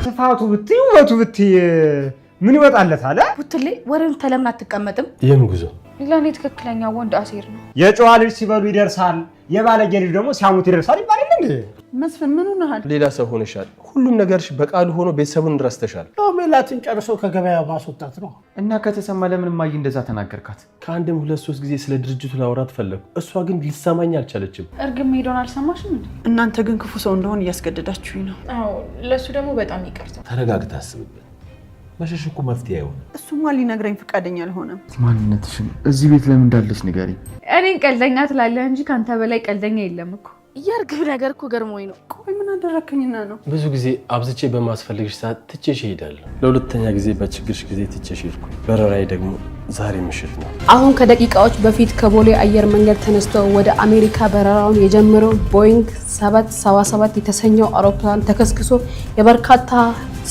ስፋቱ ብትይ ውበቱ ብትይ ምን ይወጣለት አለ ቡትሌ ወሬውን ተለምን አትቀመጥም የምን ጉዞ ለኔ ትክክለኛ ወንድ አሴር ነው የጨዋ ልጅ ሲበሉ ይደርሳል የባለጌ ልጅ ደግሞ ሲያሙት ይደርሳል ይባላል እንዴ መስፍን ምን ሆነሃል ሌላ ሰው ሆነሻል ሁሉም ነገርሽ በቃሉ ሆኖ ቤተሰቡን ረስተሻል ሜላትን ጨርሶ ከገበያ ማስወጣት ነው እና ከተሰማ ለምን ማይ እንደዛ ተናገርካት ከአንድም 2-3 ጊዜ ስለ ድርጅቱ ላወራት ፈለኩ እሷ ግን ሊሰማኝ አልቻለችም እርግም ሄዶን አልሰማሽም እንዴ እናንተ ግን ክፉ ሰው እንደሆን እያስገደዳችሁኝ ነው አዎ ለሱ ደግሞ በጣም ይቅርታ ተረጋግተህ አስብበት መሸሽ እኮ መፍትሄ አይሆንም እሱማ ሊነግረኝ ፈቃደኛ አልሆነም ማንነትሽን እዚህ ቤት ለምን እንዳለሽ ንገሪኝ እኔን ቀልደኛ ትላለህ እንጂ ካንተ በላይ ቀልደኛ የለም እኮ እያርግብ ነገር እኮ ገርሞኝ ነው ቆይ ምን አደረከኝና ነው ብዙ ጊዜ አብዝቼ በማስፈልግሽ ሰዓት ትቼሽ እሄዳለሁ ለሁለተኛ ጊዜ በችግርሽ ጊዜ ትቼሽ ሄድኩ በረራዬ ደግሞ ዛሬ ምሽት ነው አሁን ከደቂቃዎች በፊት ከቦሌ አየር መንገድ ተነስቶ ወደ አሜሪካ በረራውን የጀመረው ቦይንግ 777 የተሰኘው አውሮፕላን ተከስክሶ የበርካታ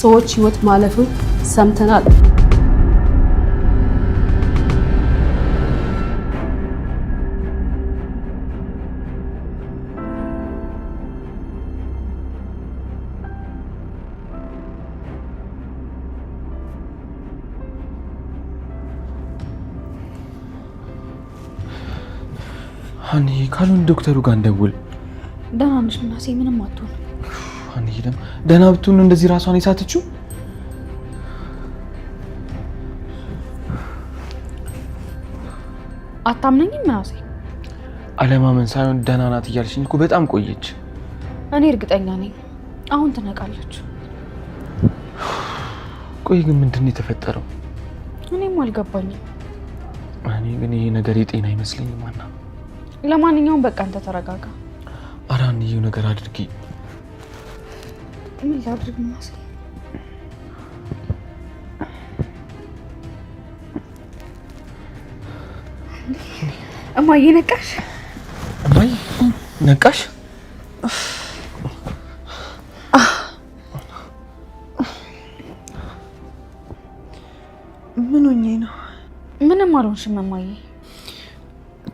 ሰዎች ህይወት ማለፉን ሰምተናል አኒ ካሉን ዶክተሩ ጋር እንደውል ደህና ነሽ ምናሴ ምንም አትሆን አኒ ደም ደህና ብትሆን እንደዚህ ራሷን ይሳተችው አታምነኝም ምናሴ አለማመን ሳይሆን ደህና ናት እያልሽኝ እኮ በጣም ቆየች እኔ እርግጠኛ ነኝ አሁን ትነቃለች ቆይ ግን ምንድነው የተፈጠረው እኔም አልገባኝም እኔ ግን ይሄ ነገር የጤና አይመስለኝም ማና ለማንኛውም በቃ አንተ ተረጋጋ አራንዬው ነገር አድርጊ ምን ላድርግ ምናሴ እማዬ ነቃሽ እማዬ ነቃሽ ምን ሆኜ ነው ምንም አልሆንሽም እማዬ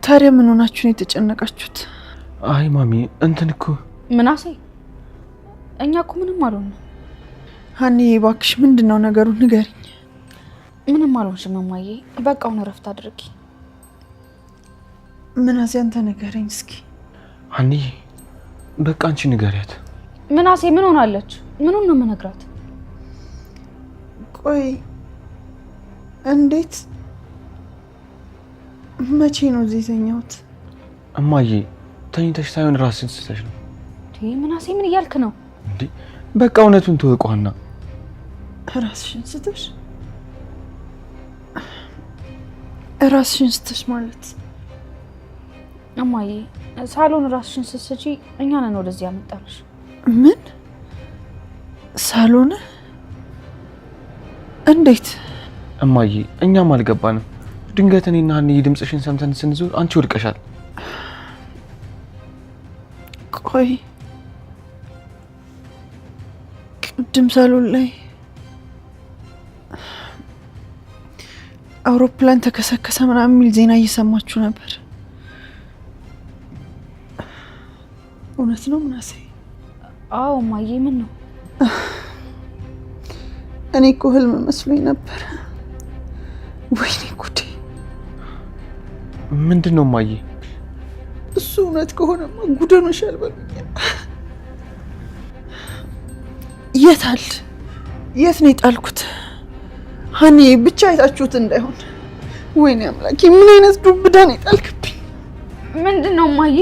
ታዲያ ምን ሆናችሁ ነው የተጨነቃችሁት አይ ማሚ እንትን እኮ ምናሴ እኛ እኮ ምንም አልሆንም ሀኒ እባክሽ ምንድነው ነገሩ ንገሪኝ ምንም አልሆንሽም እማዬ በቃ አሁን እረፍት አድርጊ ምናሴ አንተ ንገረኝ እስኪ ሀኒ በቃ አንቺ ንገሪያት ምናሴ ምን ሆናለች ምኑን ነው የምነግራት ቆይ እንዴት መቼ ነው እዚህ የተኛሁት እማዬ ተኝተሽ ሳይሆን ራስሽን ስተሽ ነው ምናሴ ምን እያልክ ነው እንዴ በቃ እውነቱን ተወቋና ራስሽን ስተሽ ራስሽን ስተሽ ማለት እማዬ ሳሎን ራስሽን ስትስቺ እኛ ነን ወደዚህ ያመጣንሽ ምን ሳሎን እንዴት እማዬ እኛም አልገባንም ድንገት እኔና ሀኒ ድምጽሽን ሰምተን ስንዞር አንቺ ወድቀሻል ቆይ ቅድም ሳሎን ላይ አውሮፕላን ተከሰከሰ ምናምን የሚል ዜና እየሰማችሁ ነበር እውነት ነው ምናሴ አዎ እማዬ ምን ነው እኔ እኮ ህልም መስሎኝ ነበር ወይኔ ጉዴ ምንድነው እማዬ እሱ እውነት ከሆነማ ጉደኖሻል በሉኝ የታል የት ነው የጣልኩት ሀኒ ብቻ አይታችሁት እንዳይሆን ወይኔ አምላኬ ምን አይነት ዱብዳ ነው የጣልክብኝ ምንድነው እማዬ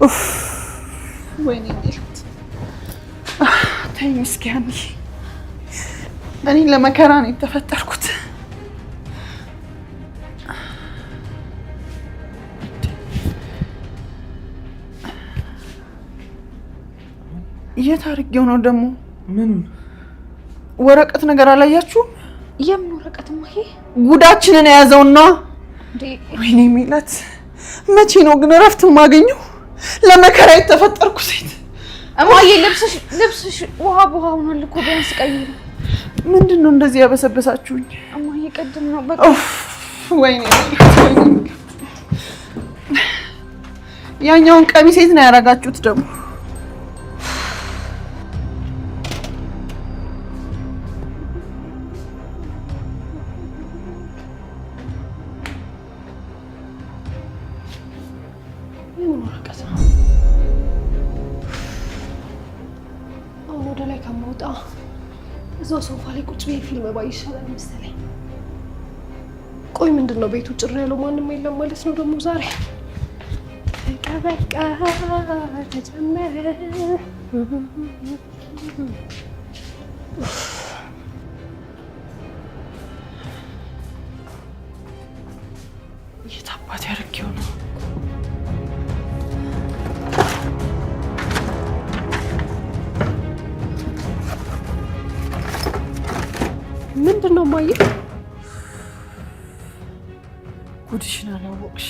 ኡፍ ወይኔ ሜላት ተይ ምስኪን እኔ ለመከራ ነው የተፈጠርኩት የት አድርጌው ነው ደግሞ ምን ወረቀት ነገር አላያችሁም የምን ወረቀት እማዬ ጉዳችንን የያዘውና ወይኔ ሜላት መቼ ነው ግን እረፍት የማገኘው ለመከራ የተፈጠርኩ ሴት እማዬ ልብስሽ ውሃ ሆኗል እኮ ቢያንስ ቀይሩ ምንድነው እንደዚህ ያበሰበሳችሁኝ እማዬ ቀድም ነው በቃ ወይኔ ያኛውን ቀሚስ የት ነው ያደረጋችሁት ደግሞ የምን ወረቀት ነው? አሁን ወደ ላይ ከመውጣ እዛው ሶፋ ላይ ቁጭ ብዬ ፊልም ባይ ይሻላል መሰለኝ። ቆይ ምንድን ነው ቤቱ ጭር ያለው? ማንም የለም ማለት ነው ደግሞ ዛሬ? በቃ ተጀመረ። የት አባቴ አድርጌው ነው? ምንድን ነው ማየ? ጉድሽን አላወቅሽ?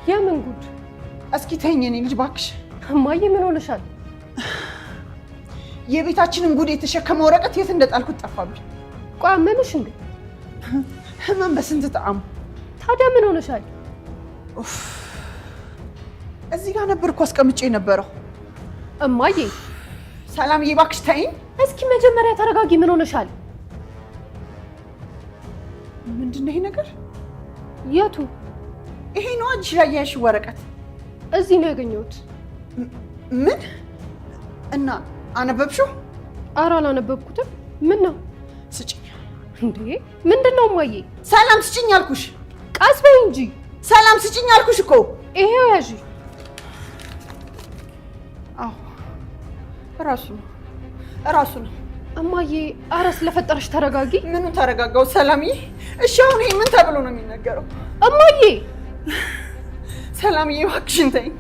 የምን ጉድ? እስኪ ተይኝ የኔ ልጅ እባክሽ። ማየ ምን ሆነሻል? የቤታችንን ጉድ የተሸከመ ወረቀት የት እንደጣልኩት ጠፋብኝ። ቆይ አመመሽ እንዴ? ህመም በስንት ጣዕሙ። ታዲያ ምን ሆነሻል? እዚህ ጋር ነበር እኮ አስቀምጬ የነበረው። እማዬ ሰላምዬ እባክሽ ተይኝ። እስኪ መጀመሪያ ተረጋጊ። ምን ሆነሻል? ምንድን ነው ይሄ ነገር? የቱ? ይሄ ነው እጅሽ ላይ ያልሽው ወረቀት? እዚህ ነው ያገኘሁት። ምን? እና አነበብሽው? ኧረ አላነበብኩትም። ምን ነው? ስጭኝ። እንዴ ምንድን ነው እማዬ? ሰላም ስጭኝ አልኩሽ። ቀስ በይ እንጂ። ሰላም ስጭኝ አልኩሽ እኮ። ይሄው ያዢ። አዎ እራሱ ነው። እማዬ ኧረ ስለፈጠረሽ ተረጋጊ። ምኑ ተረጋጋው ሰላምዬ? እሺ አሁን ይሄ ምን ተብሎ ነው የሚነገረው? እማዬ ሰላምዬ እባክሽን ተይኝ፣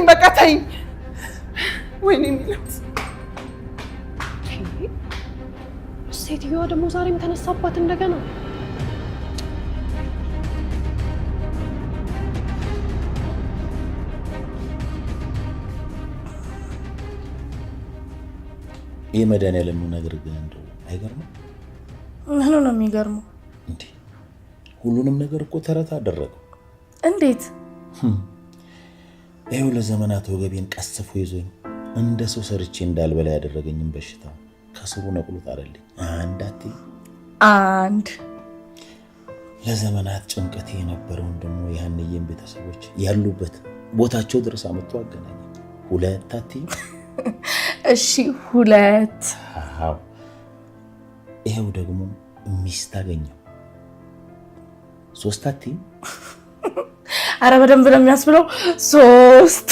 በቃ ተይኝ። ወይኔ የሚሉት ሴትዮዋ ደግሞ ዛሬም ተነሳባት እንደገና። ይህ መድኃኒዓለም ነገር ግን እንደው አይገርምም? ምኑ ነው የሚገርመው? እንዴ ሁሉንም ነገር እኮ ተረት አደረገው። እንዴት? ይኸው ለዘመናት ወገቤን ቀስፎ ይዞኝ እንደ ሰው ሰርቼ እንዳልበላ ያደረገኝም በሽታ ከስሩ ነቅሎት አረልኝ። አንድ ለዘመናት ጭንቀቴ የነበረውን ደግሞ ያንየም ቤተሰቦች ያሉበት ቦታቸው ድረስ አመጡ አገናኘ። ሁለት እሺ ሁለት። አዎ ይሄው ደግሞ ሚስት አገኘው። ሶስት አረ በደንብ ነው የሚያስብለው። ሶስት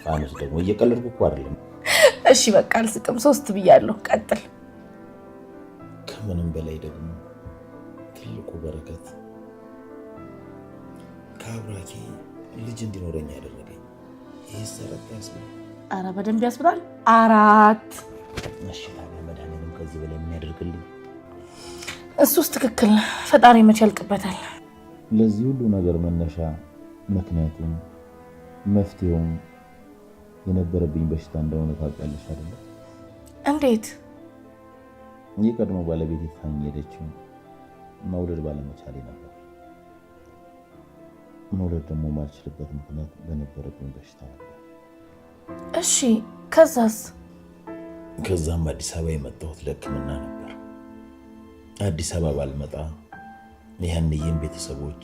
ፋኖስ ደግሞ እየቀለድኩ እኮ አይደለም። እሺ በቃ አልስቅም። ሶስት ብያለሁ። ቀጥል። ከምንም በላይ ደግሞ ትልቁ በረከት ከአብራኬ ልጅ እንዲኖረኝ ያደረገኝ ይህ ሰረት ያስብላል። አረ በደንብ ያስብላል። አራት መሽታ መድኃኒዓለም ከዚህ በላይ የሚያደርግልኝ እሱስ ትክክል ነው። ፈጣሪ መቼ ያልቅበታል። ለዚህ ሁሉ ነገር መነሻ ምክንያቱም መፍትሄውም የነበረብኝ በሽታ እንደሆነ ታውቂያለሽ አይደል? እንዴት? የቀድሞ ባለቤት ታኝ ሄደችው መውለድ ባለመቻሌ ነበር። መውለድ ደግሞ ማልችልበት ምክንያት በነበረብኝ በሽታ ነበር። እሺ ከዛስ? ከዛም አዲስ አበባ የመጣሁት ለሕክምና ነበር። አዲስ አበባ ባልመጣ ያንየም ቤተሰቦች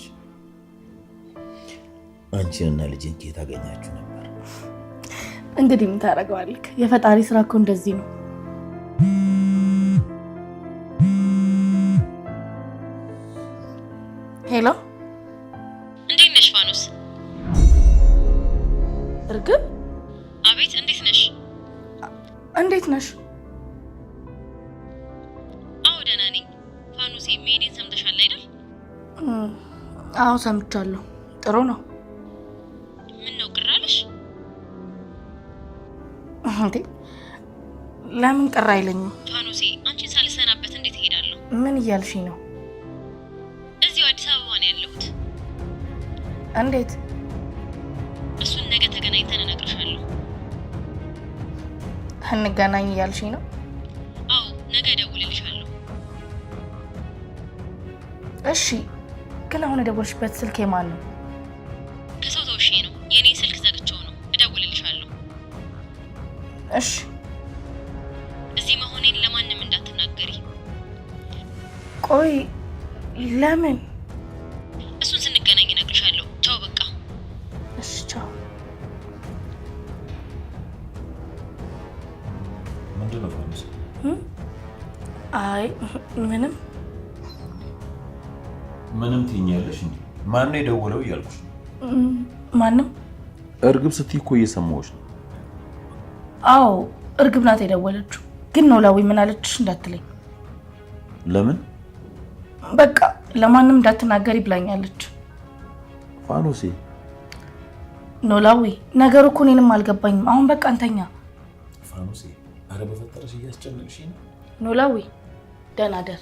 አንቺንና ልጅን ከየት አገኛችሁ ነበር? እንግዲህ ምን ታደርገዋለህ? የፈጣሪ ስራ እኮ እንደዚህ ነው። ሄሎ እንዴት ነሽ ፋኖስ? እርግብ? አቤት እንዴት ነሽ? እንዴት ነሽ? አዎ ደህና ነኝ። ፋኖሴ ሜዲን ሰምተሻል አይደል? አዎ ሰምቻለሁ። ጥሩ ነው። ምን ነው ቅር አለሽ? እንዴ ለምን ቅር አይለኝም? ፋኖሴ አንቺን ሳልሰናበት እንዴት እሄዳለሁ? ምን እያልሽኝ ነው? እዚሁ አዲስ አበባ ነው ያለሁት። እንዴት? እሱን ነገ ተገናኝተን እነግርሻለሁ። እንገናኝ እያልሽኝ ነው? አዎ ነገ እደውልልሻለሁ። እሺ ግን አሁን የደወልሽበት ስልክ የማን ነው? ከሰው ተውሼ ነው። የኔ ስልክ ዘግቼው ነው። እደውልልሻለሁ። እሺ እዚህ መሆኔን ለማንም እንዳትናገሪ። ቆይ ለምን? እሱን ስንገናኝ እነግርሻለሁ። ቻው በቃ። እሺ ቻው። አይ ምንም ምንም ትይኛለሽ እንዴ? ማን ነው የደወለው እያልኩሽ? ማንም። እርግብ ስትይ እኮ እየሰማሁሽ ነው። አዎ እርግብ ናት የደወለችው። ግን ኖላዊ ምን አለችሽ እንዳትለኝ። ለምን? በቃ ለማንም እንዳትናገሪ ብላኛለች። ፋኖሴ ኖላዊ ነገሩ እኮ እኔንም አልገባኝም። አሁን በቃ እንተኛ። ፋኖሴ አረ በፈጠረሽ እያስጨነቅሽኝ ነው። ኖላዊ ደህና ደር።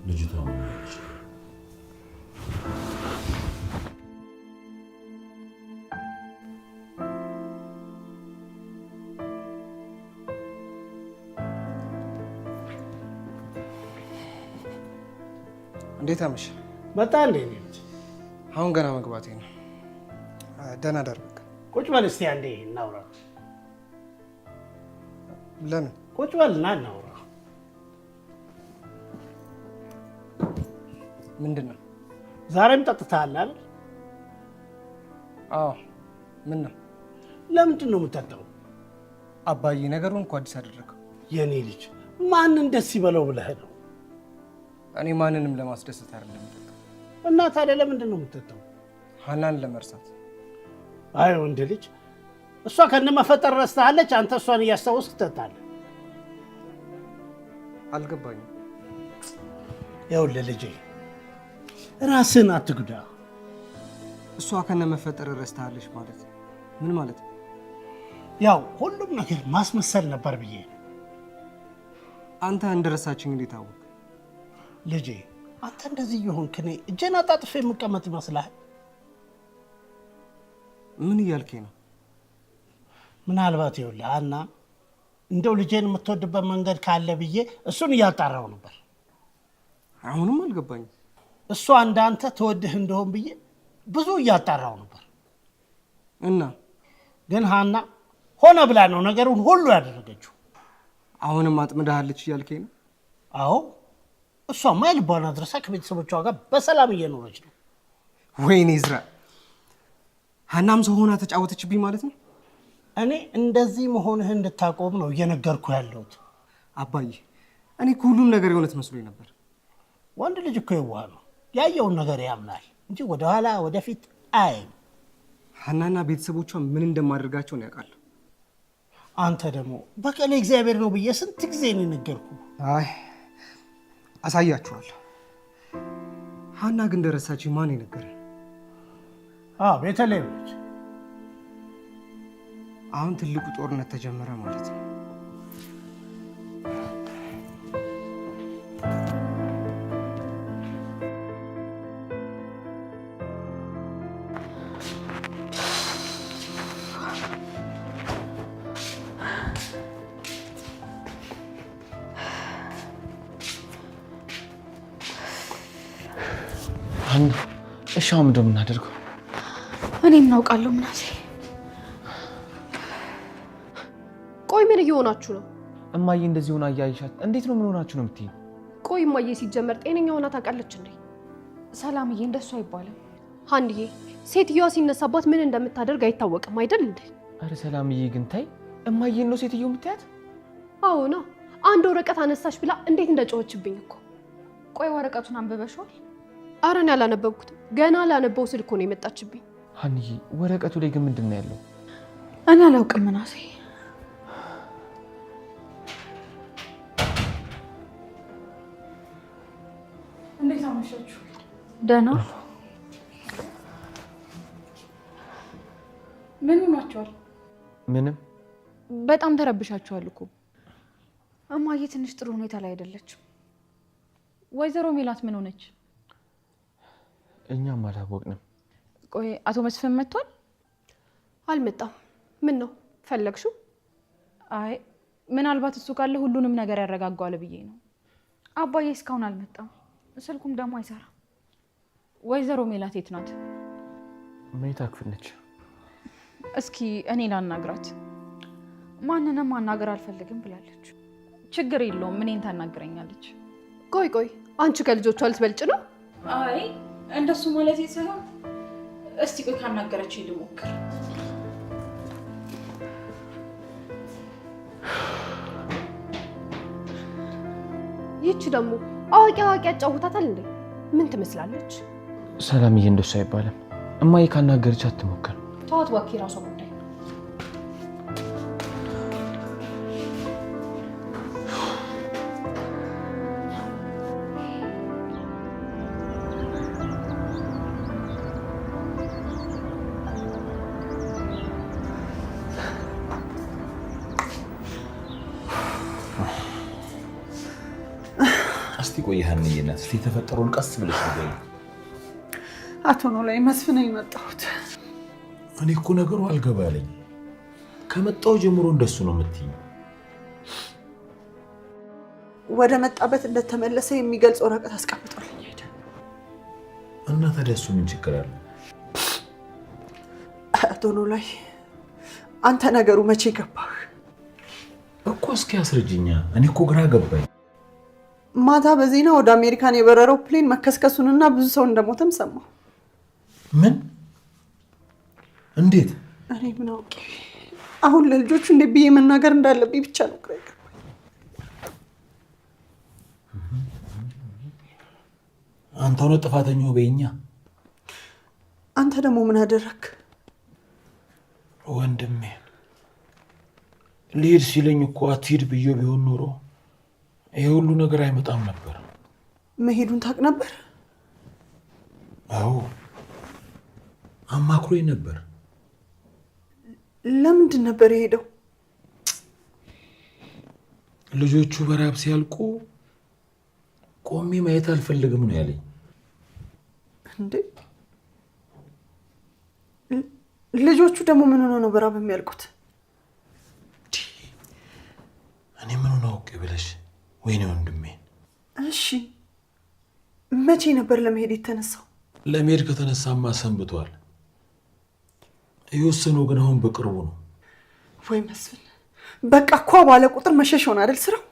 ልጅቷ ምን ነች? እንዴት አመሽ? መጣ እንዴ? አሁን ገና መግባቴ ነው። ደህና ደር። በቃ ቁጭ በል እስቲ አንዴ እናውራ። ለምን? ቁጭ በልና እናውራ። ምንድን ነው? ዛሬም ጠጥተሃል አይደል? አዎ። ምን ነው? ለምንድን ነው የምጠጣው? አባዬ ነገሩን እኮ አዲስ አደረገው። የኔ ልጅ ማንን ደስ ይበለው ብለህ ነው? እኔ ማንንም ለማስደሰት አይደለም የምጠጣው። እና ታዲያ ለምንድን ነው የምትጠጣው? ሀናን ለመርሳት። አይ ወንድ ልጅ እሷ ከነመፈጠር ረስተሃለች፣ አንተ እሷን እያስታወስክ ትጠጣለህ። አልገባኝም። ይኸውልህ ልጄ ራስህን አትጉዳ። እሷ ከነመፈጠር ረስተሃለች ማለት ምን ማለት ነው? ያው ሁሉም ነገር ማስመሰል ነበር ብዬ ነው። አንተ እንደረሳችኝ እንዴት አወቅ? ልጄ አንተ እንደዚህ የሆንክ እኔ እጄን አጣጥፌ የምቀመጥ ይመስልሃል? ምን እያልከኝ ነው? ምናልባት ይኸውልህ ሀና እንደው ልጄን የምትወድበት መንገድ ካለ ብዬ እሱን እያጣራው ነበር። አሁንም አልገባኝም። እሷ እንዳንተ ተወድህ እንደሆን ብዬ ብዙ እያጣራው ነበር። እና ግን ሀና ሆነ ብላ ነው ነገሩን ሁሉ ያደረገችው። አሁንም አጥምዳለች እያልከኝ ነው? አዎ እሷማ የልቧን አድረሳ ከቤተሰቦቿ ጋር በሰላም እየኖረች ነው። ወይኔ ዝራ፣ ሀናም ሰው ሆና ተጫወተችብኝ ማለት ነው። እኔ እንደዚህ መሆንህ እንድታቆም ነው እየነገርኩ ያለሁት። አባዬ እኔ ሁሉም ነገር የሆነት መስሎኝ ነበር። ወንድ ልጅ እኮ የዋህ ነው፣ ያየውን ነገር ያምናል እንጂ ወደኋላ ወደፊት አይም። ሀናና ቤተሰቦቿ ምን እንደማደርጋቸው ነው ያውቃለሁ። አንተ ደግሞ በቀሌ እግዚአብሔር ነው ብዬ ስንት ጊዜ ነው የነገርኩህ። አይ አሳያችኋለሁ። ሀና ግን እንደረሳችኝ ማን የነገረኝ? ቤተልሔም ነች። አሁን ትልቁ ጦርነት ተጀመረ ማለት ነው። ሀና እሺ አሁን ምንድን ነው የምናደርገው? እኔ እናውቃለሁ ምናሴ። ቆይ ምን እየሆናችሁ ነው? እማዬ እንደዚህ ሆና እያይሻት እንዴት ነው ምን ሆናችሁ ነው የምትይኝ? ቆይ እማዬ ሲጀመር ጤነኛ ሆና ታውቃለች እንዴ? ሰላምዬ እንደሱ አይባልም። ሀንዬ ሴትዮዋ ሲነሳባት ምን እንደምታደርግ አይታወቅም አይደል እንዴ? አረ ሰላምዬ ግን ታይ፣ እማዬን ነው ሴትዮ የምትያት? አዎና አንድ ወረቀት አነሳሽ ብላ እንዴት እንደጮኸችብኝ እኮ። ቆይ ወረቀቱን አንብበሽዋል? አረ እኔ አላነበብኩትም። ገና ላነበው ስል እኮ ነው የመጣችብኝ። ሀንዬ ወረቀቱ ላይ ግን ምንድን ነው ያለው? እኔ አላውቅም ምናሴ። እንዴት አመሻችሁ? ደህና። ምን ሆናችኋል? ምንም። በጣም ተረብሻችኋል እኮ። እማዬ ትንሽ ጥሩ ሁኔታ ላይ አይደለችም። ወይዘሮ ሜላት ምን ሆነች? እኛም አላወቅንም። ቆይ አቶ መስፍን መጥቷል? አልመጣም። ምን ነው ፈለግሽው? አይ ምናልባት እሱ ካለ ሁሉንም ነገር ያረጋጋዋል ብዬ ነው። አባዬ እስካሁን አልመጣም፣ ስልኩም ደግሞ አይሰራም። ወይዘሮ ሜላት የት ናት? መኝታ ክፍል ነች። እስኪ እኔ ላናግራት። ማንንም ማናገር አልፈልግም ብላለች። ችግር የለውም እኔን ታናግረኛለች። ቆይ አንቺ ከልጆቿ ልትበልጭ ነው? አይ እንደሱ ማለት ሳይሆን እስቲ ቆይ ካናገረችኝ ልሞክር። ይቺ ደግሞ አዋቂ ያጫውታታል እንዴ? ምን ትመስላለች? ሰላምዬ እንደሱ አይባልም። እማዬ ካናገረች አትሞክር። ተዋት እባክህ፣ የራሷ ጉዳይ። እስቲ ቆይ ሀንዬ ናት። እስቲ የተፈጠረውን ቀስ ብለሽ ንገሪኝ። አቶ ኖላዊ መስፍን የመጣሁት እኔ እኮ ነገሩ አልገባለኝ። ከመጣሁ ጀምሮ እንደሱ ነው የምትይኝ። ወደ መጣበት እንደተመለሰ የሚገልጽ ወረቀት አስቀምጦልኝ ሄደ። እና ታዲያ እሱ ምን ችግር አለ? አቶ ኖላዊ አንተ ነገሩ መቼ ገባህ እኮ? እስኪ አስረጅኛ። እኔ እኮ ግራ ገባኝ። ማታ በዜና ወደ አሜሪካን የበረረው ፕሌን መከስከሱንና ብዙ ሰው እንደሞተም ሰማሁ። ምን? እንዴት? እኔ ምን አውቄ። አሁን ለልጆቹ እንዴት ብዬ መናገር እንዳለብኝ ብቻ ነው ግራ የገባኝ። አንተ ሆነ ጥፋተኛው በእኛ። አንተ ደግሞ ምን አደረክ? ወንድሜ ልሄድ ሲለኝ እኮ አትሂድ ብዬ ቢሆን ኖሮ ይሄ ሁሉ ነገር አይመጣም ነበር። መሄዱን ታውቅ ነበር? አዎ አማክሮኝ ነበር። ለምንድን ነበር የሄደው? ልጆቹ በራብ ሲያልቁ ቆሜ ማየት አልፈልግም ነው ያለኝ። እንዴ ልጆቹ ደግሞ ምን ሆነው ነው በራብ የሚያልቁት? እኔ ምን ነው አውቄ ብለሽ? ወይኔ ወንድሜ። እሺ መቼ ነበር ለመሄድ የተነሳው? ለመሄድ ከተነሳማ ሰንብቷል። የወሰነው ግን አሁን በቅርቡ ነው። ወይ መስፍን፣ በቃ እኮ ባለ ቁጥር መሸሽ ሆነ አይደል ስራው?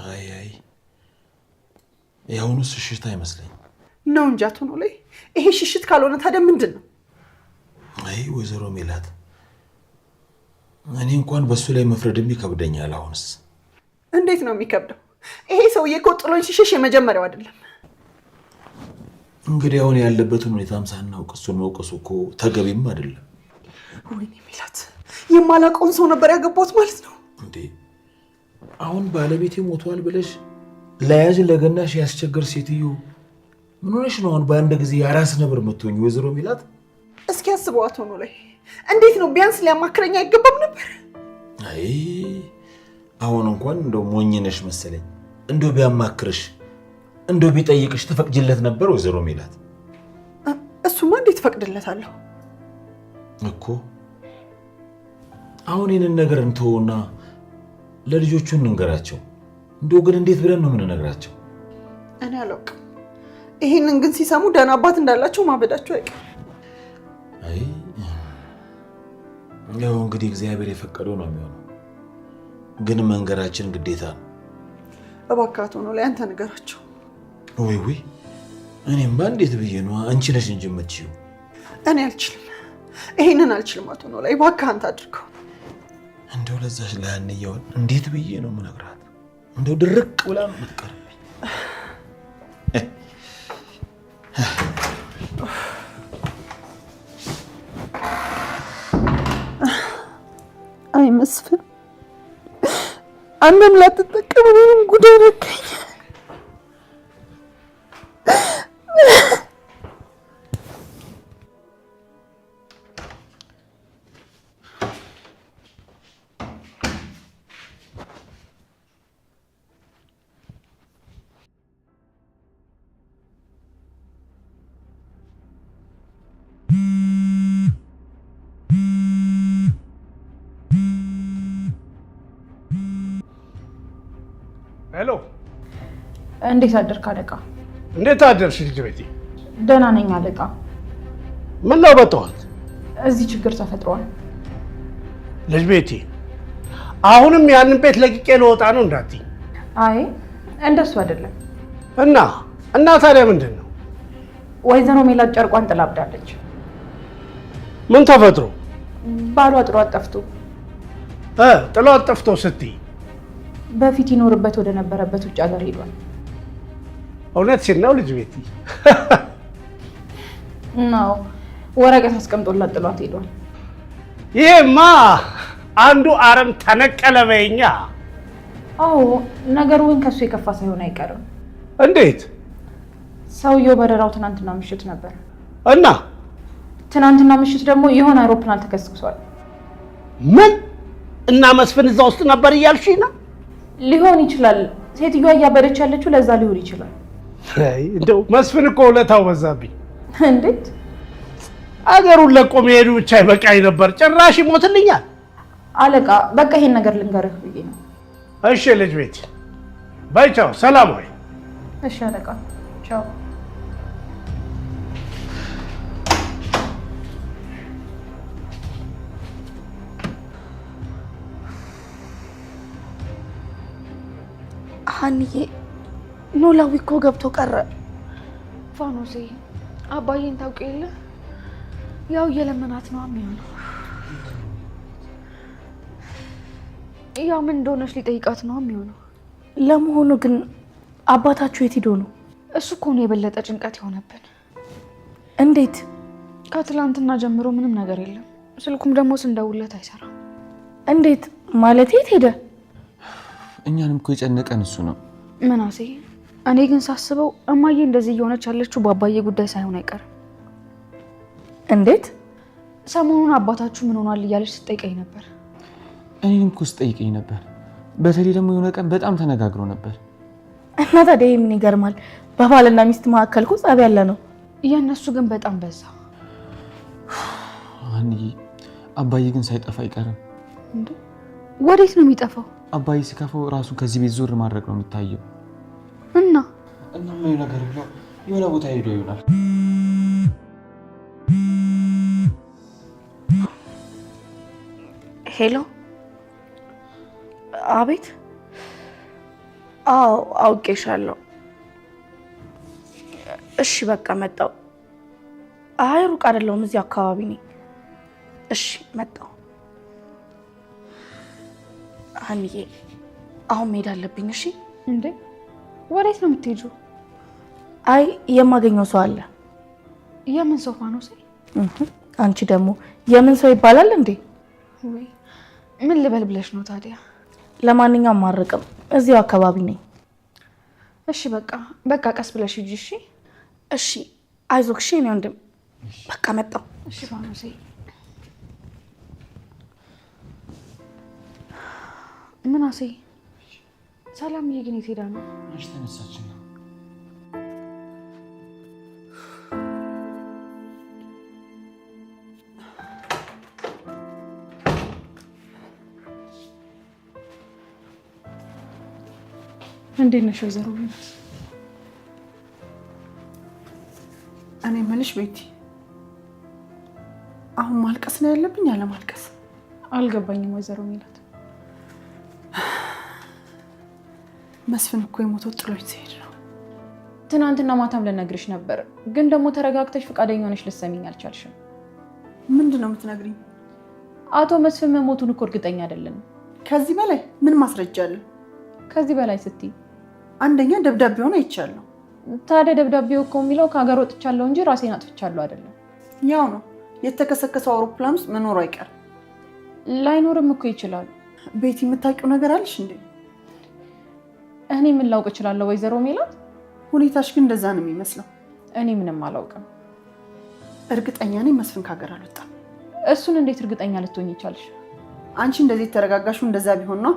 አይ የአሁኑስ ሽሽት አይመስለኝ ነው እንጂ አቶ ኖላዊ፣ ይሄ ሽሽት ካልሆነ ታዲያ ምንድን ነው? አይ ወይዘሮ ሜላት፣ እኔ እንኳን በሱ ላይ መፍረድም ይከብደኛል። አሁንስ እንዴት ነው የሚከብደው? ይሄ ሰውዬ እኮ ጥሎኝ ሲሸሽ የመጀመሪያው አይደለም። እንግዲህ አሁን ያለበትን ሁኔታም ሳናውቅ እሱን መውቀሱ እኮ ተገቢም አይደለም። ወይኔ ሜላት፣ የማላውቀውን ሰው ነበር ያገባሁት ማለት ነው እንዴ? አሁን ባለቤቴ ሞቷል ብለሽ ለያዥ ለገናሽ ያስቸገር ሴትዮ ምን ሆነሽ ነው አሁን በአንድ ጊዜ አራስ ነብር የምትሆኝ? ወይዘሮ ሜላት እስኪ አስበው አቶ ኖላዊ፣ እንዴት ነው ቢያንስ ሊያማክረኝ አይገባም ነበር? አይ አሁን እንኳን እንደው ሞኝ ነሽ መሰለኝ። እንደው ቢያማክርሽ እንደው ቢጠይቅሽ ተፈቅጅለት ነበር ወይዘሮ ሜላት? እሱማ እንዴት ፈቅድለታለሁ እኮ። አሁን ይህንን ነገር እንተውና ለልጆቹ እንንገራቸው። እንደው ግን እንዴት ብለን ነው የምንነግራቸው? እኔ አላውቅም። ይሄንን ግን ሲሰሙ ደህና አባት እንዳላቸው ማበዳቸው አይቀርም። አይ ያው እንግዲህ እግዚአብሔር የፈቀደው ነው የሚሆነው። ግን መንገራችን ግዴታ ነው። እባክህ አቶ ኖላዊ አንተ ንገራቸው። ወይ እኔማ እንዴት ብዬ ነው? አንቺ ነሽ እንጂ የምትችይው። እኔ አልችልም፣ ይሄንን አልችልም አቶ ኖላዊ፣ እባክህ አንተ አድርገው። እንደው ለዛች ለሀንዬውን እንዴት ብዬ ነው የምነግራት? እንደው ድርቅ ብላ ነው የምትቀርብኝ። አይ መስፍን፣ አንተም ላትጠቀም ምንም ጉዳይ ነካኝ። ሄሎ፣ እንዴት አደርክ አለቃ? እንዴት አደርሽ ልጅ ቤቴ? ደህና ነኝ አለቃ። ምን ነው በጠዋት? እዚህ ችግር ተፈጥሯል። ልጅ ቤቴ፣ አሁንም ያንን ቤት ለቅቄ ልወጣ ነው እንዳትይ። አይ እንደሱ አይደለም። እና ታዲያ ምንድን ነው? ወይዘሮ ሜላት ጨርቋን ጥላ አብዳለች። ምን ተፈጥሮ? ባሏ ጥሏት ጠፍቶ። ጥሏት ጠፍቶ ስትይ? በፊት ይኖርበት ወደ ነበረበት ውጭ ሀገር ሄዷል። እውነት ሲል ነው ልጅ ቤቲ? ነው ወረቀት አስቀምጦላት ጥሏት ሄዷል። ይሄማ አንዱ አረም ተነቀለ በይኛ። አዎ ነገሩ ግን ከሱ የከፋ ሳይሆን አይቀርም። እንዴት? ሰውየው በረራው ትናንትና ምሽት ነበር እና ትናንትና ምሽት ደግሞ የሆነ አውሮፕላን ተከስክሷል። ምን? እና መስፍን እዛ ውስጥ ነበር እያልሽኝ ነው? ሊሆን ይችላል። ሴትዮዋ እያበደች ያለችው ለዛ ሊሆን ይችላል። አይ እንደው መስፍን እኮ ውለታው በዛብኝ። እንዴት? አገሩን ለቆ መሄዱ ብቻ ይበቃኝ ነበር። ጭራሽ ይሞትልኛል። አለቃ በቃ ይሄን ነገር ልንገርህ ብዬ ነው። እሺ ልጅ ቤቲ በይ ቻው፣ ሰላም ወይ። እሺ አለቃ ቻው። ሀኒዬ ኖላዊ እኮ ገብቶ ቀረ። ፋኖሴ አባዬን ታውቂ የለ ያው እየለመናት ነው የሚሆነው። ያው ምን እንደሆነች ሊጠይቃት ነው የሚሆነው። ለመሆኑ ግን አባታችሁ የት ሄዶ ነው? እሱ እኮ ነው የበለጠ ጭንቀት የሆነብን። እንዴት? ከትላንትና ጀምሮ ምንም ነገር የለም። ስልኩም ደግሞ ስንደውለት አይሰራም። እንዴት ማለት? የት ሄደ? እኛንም እኮ የጨነቀን እሱ ነው ምናሴ። እኔ ግን ሳስበው እማዬ እንደዚህ እየሆነች ያለችው በአባዬ ጉዳይ ሳይሆን አይቀርም። እንዴት? ሰሞኑን አባታችሁ ምን ሆኗል እያለች ስትጠይቀኝ ነበር። እኔንም እኮ ስትጠይቀኝ ነበር። በተለይ ደግሞ የሆነ ቀን በጣም ተነጋግሮ ነበር። እና ታዲያ ምን ይገርማል? በባልና ሚስት መካከል እኮ ጸብ ያለ ነው። የእነሱ ግን በጣም በዛ። አንዬ አባዬ ግን ሳይጠፋ አይቀርም። እንዴ ወዴት ነው የሚጠፋው? አባዬ ሲከፋው ራሱ ከዚህ ቤት ዞር ማድረግ ነው የሚታየው። እና ምን ነገር ብለው የሆነ ቦታ ሄዶ ይሆናል። ሄሎ። አቤት። አዎ አውቄሻለሁ። እሺ በቃ መጣሁ። አይ ሩቅ አይደለሁም፣ እዚህ አካባቢ ነኝ። እሺ መጣሁ። ሀኒዬ አሁን መሄድ አለብኝ። እሺ። እንዴ ወዴት ነው የምትሄጂው? አይ የማገኘው ሰው አለ። የምን ሰው ፋኖሴ? አንቺ ደግሞ የምን ሰው ይባላል እንዴ? ወይ ምን ልበል ብለሽ ነው ታዲያ? ለማንኛውም ማርቅም እዚሁ አካባቢ ነኝ። እሺ በቃ ቀስ ብለሽ ሂጂ። እሺ እሺ አይዞህ። እሺ ነው ወንድም። በቃ መጣሁ። እሺ ፋኖሴ። ምናሴ ሰላምዬ ግን የት ሄዳ ነው? እሺ ተነሳች ነው። እንዴት ነሽ ወይዘሮ ሜላት? እኔ የምልሽ ቤቲ፣ አሁን ማልቀስ ነው ያለብኝ ያለ ማልቀስ? አልገባኝም ወይዘሮ ሜላት። መስፍን እኮ የሞተው ጥሎኝ ሲሄድ ነው። ትናንትና ማታም ልነግርሽ ነበር፣ ግን ደግሞ ተረጋግተሽ ፈቃደኛ ሆነሽ ልትሰሚኝ አልቻልሽም። ምንድን ነው የምትነግሪኝ? አቶ መስፍን መሞቱን እኮ እርግጠኛ አይደለንም። ከዚህ በላይ ምን ማስረጃ አለ? ከዚህ በላይ ስትይ አንደኛ ደብዳቤውን አይቻለሁ። ታዲያ ደብዳቤው እኮ የሚለው ከሀገር ወጥቻለሁ እንጂ ራሴን አጥፍቻለሁ አይደለም። ያው ነው የተከሰከሰው አውሮፕላን ውስጥ መኖሩ አይቀርም። ላይኖርም እኮ ይችላል። ቤቲ የምታውቂው ነገር አለሽ እንዴ? እኔ ምን ላውቅ እችላለሁ ወይዘሮ ሜላት? ሁኔታሽ ግን እንደዛ ነው የሚመስለው። እኔ ምንም አላውቅም። እርግጠኛ ነኝ መስፍን ከሀገር አልወጣም። እሱን እንዴት እርግጠኛ ልትሆኝ ይቻልሽ? አንቺ እንደዚህ የተረጋጋሽው እንደዛ ቢሆን ነው።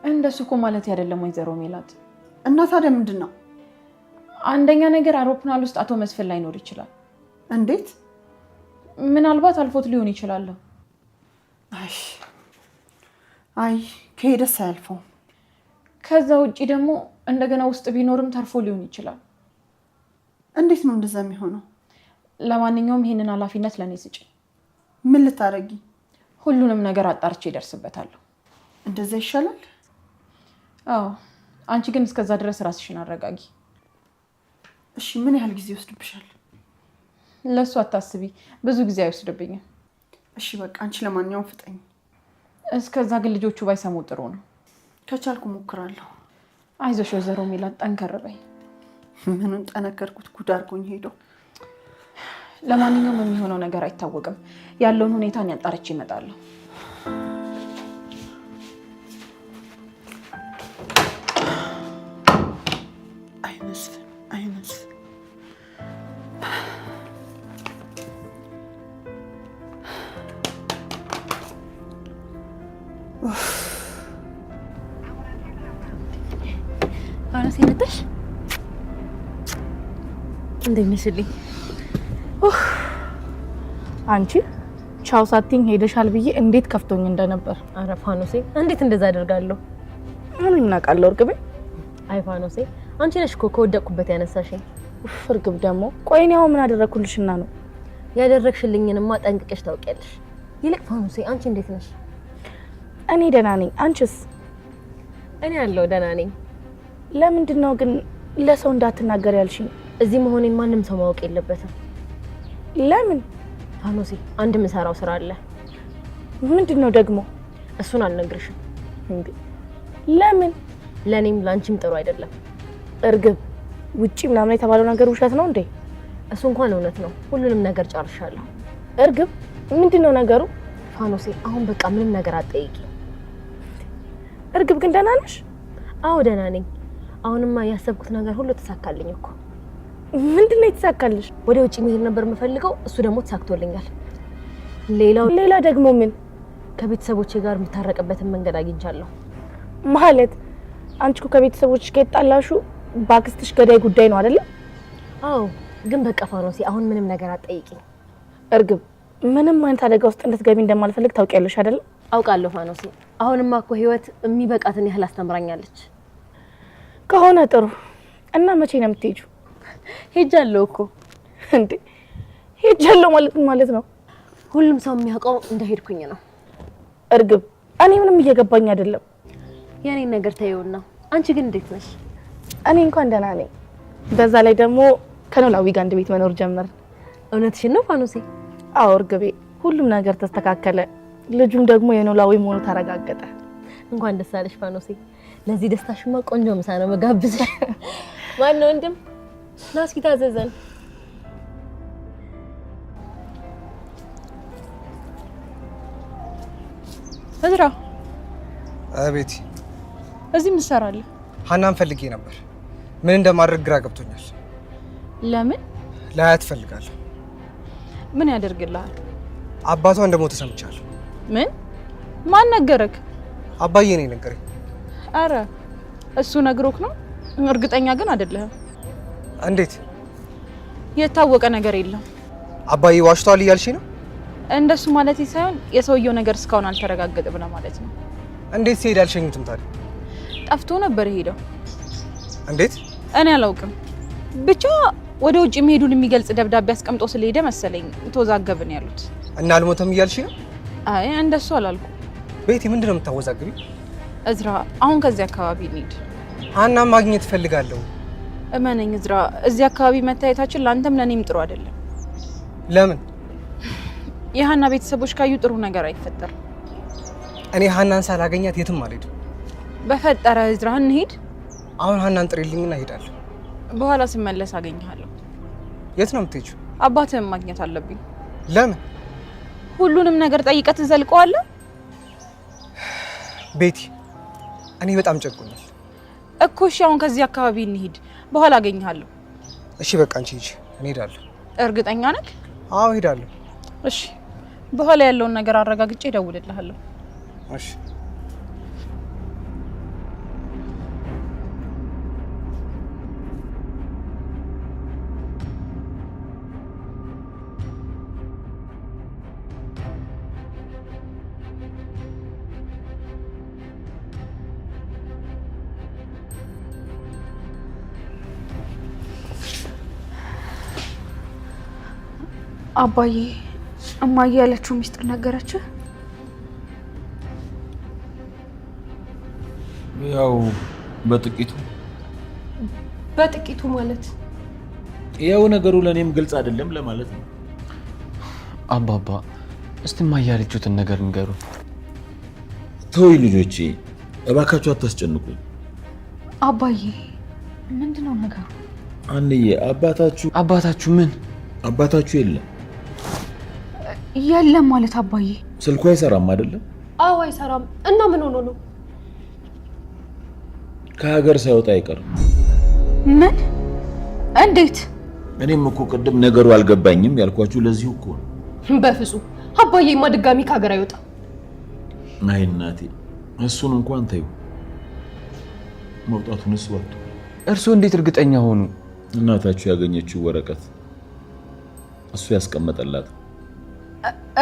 እንደሱ እኮ ማለት አይደለም ወይዘሮ ሜላት። እና ታዲያ ምንድን ነው? አንደኛ ነገር አውሮፕላን ውስጥ አቶ መስፍን ላይኖር ይችላል። እንዴት? ምናልባት አልፎት ሊሆን ይችላል። አይ ከሄደስ አያልፈውም። ከዛ ውጪ ደግሞ እንደገና ውስጥ ቢኖርም ተርፎ ሊሆን ይችላል። እንዴት ነው እንደዛ የሚሆነው? ለማንኛውም ይሄንን ኃላፊነት ለኔ ስጪ። ምን ልታረጊ? ሁሉንም ነገር አጣርቼ ይደርስበታለሁ። እንደዛ ይሻላል። አዎ አንቺ ግን እስከዛ ድረስ ራስሽን አረጋጊ። እሺ ምን ያህል ጊዜ ይወስድብሻል? ለሱ አታስቢ፣ ብዙ ጊዜ አይወስድብኝም። እሺ በቃ አንቺ ለማንኛውም ፍጠኝ። እስከዛ ግን ልጆቹ ባይሰሙ ጥሩ ነው። ከቻልኩ ሞክራለሁ። አይዞሽ ወይዘሮ ሜላት ጠንከር በይ። ምኑን ጠነከርኩት? ጉድ አድርጎኝ ሄዶ። ለማንኛውም የሚሆነው ነገር አይታወቅም። ያለውን ሁኔታን ያጣርቼ እመጣለሁ። አይመስል ፋኖሴ መጣሽ? እንዴት ነሽልኝ? አንቺ ቻው ሳትይኝ ሄደሻል ብዬ እንዴት ከፍቶኝ እንደነበር። አረ ፋኖሴ እንዴት እንደዛ አደርጋለሁ? ምን እናውቃለሁ እርግቤ። አይ ፋኖሴ አንቺ ነሽ እኮ ከወደቅኩበት ያነሳሽኝ። እርግብ ደግሞ ቆይ እኔ አሁን ምን አደረኩልሽና ነው? ያደረግሽልኝንማ ጠንቅቀሽ ታውቂያለሽ። ይልቅ ፋኖሴ አንቺ እንዴት ነሽ? እኔ ደህና ነኝ። አንቺስ? እኔ ያለው ደህና ነኝ። ለምንድን ነው ግን ለሰው እንዳትናገር ያልሽኝ? እዚህ መሆኔን ማንም ሰው ማወቅ የለበትም። ለምን? ፋኖሴ አንድ ምሰራው ስራ አለ። ምንድን ነው ደግሞ? እሱን አልነግርሽም። እንዴ ለምን? ለኔም ላንቺም ጥሩ አይደለም። እርግብ ውጪ ምናምን የተባለው ነገር ውሸት ነው እንዴ? እሱ እንኳን እውነት ነው። ሁሉንም ነገር ጨርሻለሁ። እርግብ ምንድን ነው ነገሩ? ፋኖሴ አሁን በቃ ምንም ነገር አትጠይቂ። እርግብ ግን ደህና ነሽ? አዎ ደህና ነኝ። አሁንማ ያሰብኩት ነገር ሁሉ ተሳካልኝ እኮ። ምንድን ነው የተሳካልሽ? ወደ ውጪ መሄድ ነበር የምፈልገው፣ እሱ ደግሞ ተሳክቶልኛል። ሌላ ደግሞ ምን? ከቤተሰቦቼ ጋር የምታረቅበትን መንገድ አግኝቻለሁ። ማለት አንቺ እኮ ከቤተሰቦችሽ ጋር የተጣላሹ ባክስትሽ ገዳይ ጉዳይ ነው አይደለ? አዎ ግን በቃ ፋኖሴ አሁን ምንም ነገር አትጠይቂ። እርግብ ምንም አይነት አደጋ ውስጥ እንድትገቢ እንደማልፈልግ ታውቂያለሽ አይደለ? አውቃለሁ ፋኖሴ። አሁንማ እኮ ህይወት የሚበቃትን ያህል አስተምራኛለች። ከሆነ ጥሩ። እና መቼ ነው የምትሄጂው? ሄጃለሁ እኮ። እንዴ ሄጃለሁ ማለት ነው? ሁሉም ሰው የሚያውቀው እንደሄድኩኝ ነው። እርግብ እኔ ምንም እየገባኝ አይደለም። የኔን ነገር ተይውና አንቺ ግን እንዴት ነሽ? እኔ እንኳን ደህና ነኝ። በዛ ላይ ደግሞ ከኖላዊ ጋር አንድ ቤት መኖር ጀመር። እውነትሽን ነው ፋኖሴ? አዎ እርግቤ፣ ሁሉም ነገር ተስተካከለ። ልጁም ደግሞ የኖላዊ መሆኑ ተረጋገጠ። እንኳን ደስ አለሽ ፋኖሴ። ለዚህ ደስታሽማ ቆንጆ ምሳ ነው መጋብዝሽ። ማን ነው ወንድም? ና እስኪ ታዘዘን። እዝራ። አቤት። እዚህ ምን ትሰራለህ? ሀናን ፈልጌ ነበር። ምን እንደማድረግ ግራ ገብቶኛል። ለምን? ላያት እፈልጋለሁ። ምን ያደርግልሃል? አባቷ እንደሞተ ሰምቻለሁ። ምን? ማን ነገረክ? አባዬ ነው የነገረኝ። አረ እሱ ነግሮክ ነው? እርግጠኛ ግን አይደለህም። እንዴት? የታወቀ ነገር የለም። አባዬ ዋሽቷል እያልሽ ነው? እንደሱ ማለት ሳይሆን የሰውየው ነገር እስካሁን አልተረጋገጠም ማለት ነው። እንዴት ሲሄድ አልሸኙትም ታዲያ? ጠፍቶ ነበር ሄደው። እንዴት? እኔ አላውቅም። ብቻ ወደ ውጭ መሄዱን የሚገልጽ ደብዳቤ አስቀምጦ ስለሄደ መሰለኝ ተወዛገብን ያሉት። እና አልሞተም እያልሽ ነው? አይ እንደሱ አላልኩም። ቤቲ ምንድን ነው የምታወዛግቢ? እዝራ አሁን ከዚህ አካባቢ እንሂድ። ሀና ማግኘት እፈልጋለሁ። እመነኝ እዝራ፣ እዚህ አካባቢ መታየታችን ለአንተም ለኔም ጥሩ አይደለም። ለምን? የሀና ቤተሰቦች ካዩ ጥሩ ነገር አይፈጠርም። እኔ ሀናን ሳላገኛት የትም አልሄድም። በፈጠረ እዝራ እንሂድ። አሁን ሀናን ጥሪልኝና እሄዳለሁ። በኋላ ስመለስ አገኘሃለሁ። የት ነው የምትሄጂው? አባትህን ማግኘት አለብኝ። ለምን? ሁሉንም ነገር ጠይቀህ ትዘልቀዋለህ? ቤቲ እኔ በጣም ጨንቆኛል እኮ። እሺ አሁን ከዚህ አካባቢ እንሂድ፣ በኋላ አገኘሃለሁ። እሺ በቃ አንቺ ሂጂ፣ እኔ እሄዳለሁ። እርግጠኛ ነህ? አዎ እሄዳለሁ። እሺ በኋላ ያለውን ነገር አረጋግጬ እደውልልሃለሁ። እሺ አባዬ እማዬ ያለችው ሚስጥር ነገረችህ? ያው በጥቂቱ በጥቂቱ ማለት ያው ነገሩ ለኔም ግልጽ አይደለም ለማለት ነው። አባባ እስቲ ማያልጁትን ነገር ንገሩ። ተውይ ልጆቼ እባካችሁ አታስጨንቁኝ። አባዬ ምንድነው ነገሩ? አንዬ አባታችሁ ምን? አባታችሁ የለም ማለት አባዬ ስልኩ አይሰራም አይደለም? አዎ አይሰራም። እና ምን ሆኖ ነው? ከሀገር ሳይወጣ አይቀርም። ምን? እንዴት? እኔም እኮ ቅድም ነገሩ አልገባኝም ያልኳችሁ ለዚህ እኮ ነው። በፍጹም አባዬማ ድጋሚ ከሀገር አይወጣም። አይ እናቴ እሱን እንኳን ተይው፣ መውጣቱንስ ወጥቶ እርሱ እንዴት እርግጠኛ ሆኑ? እናታችሁ ያገኘችው ወረቀት እሱ ያስቀመጠላት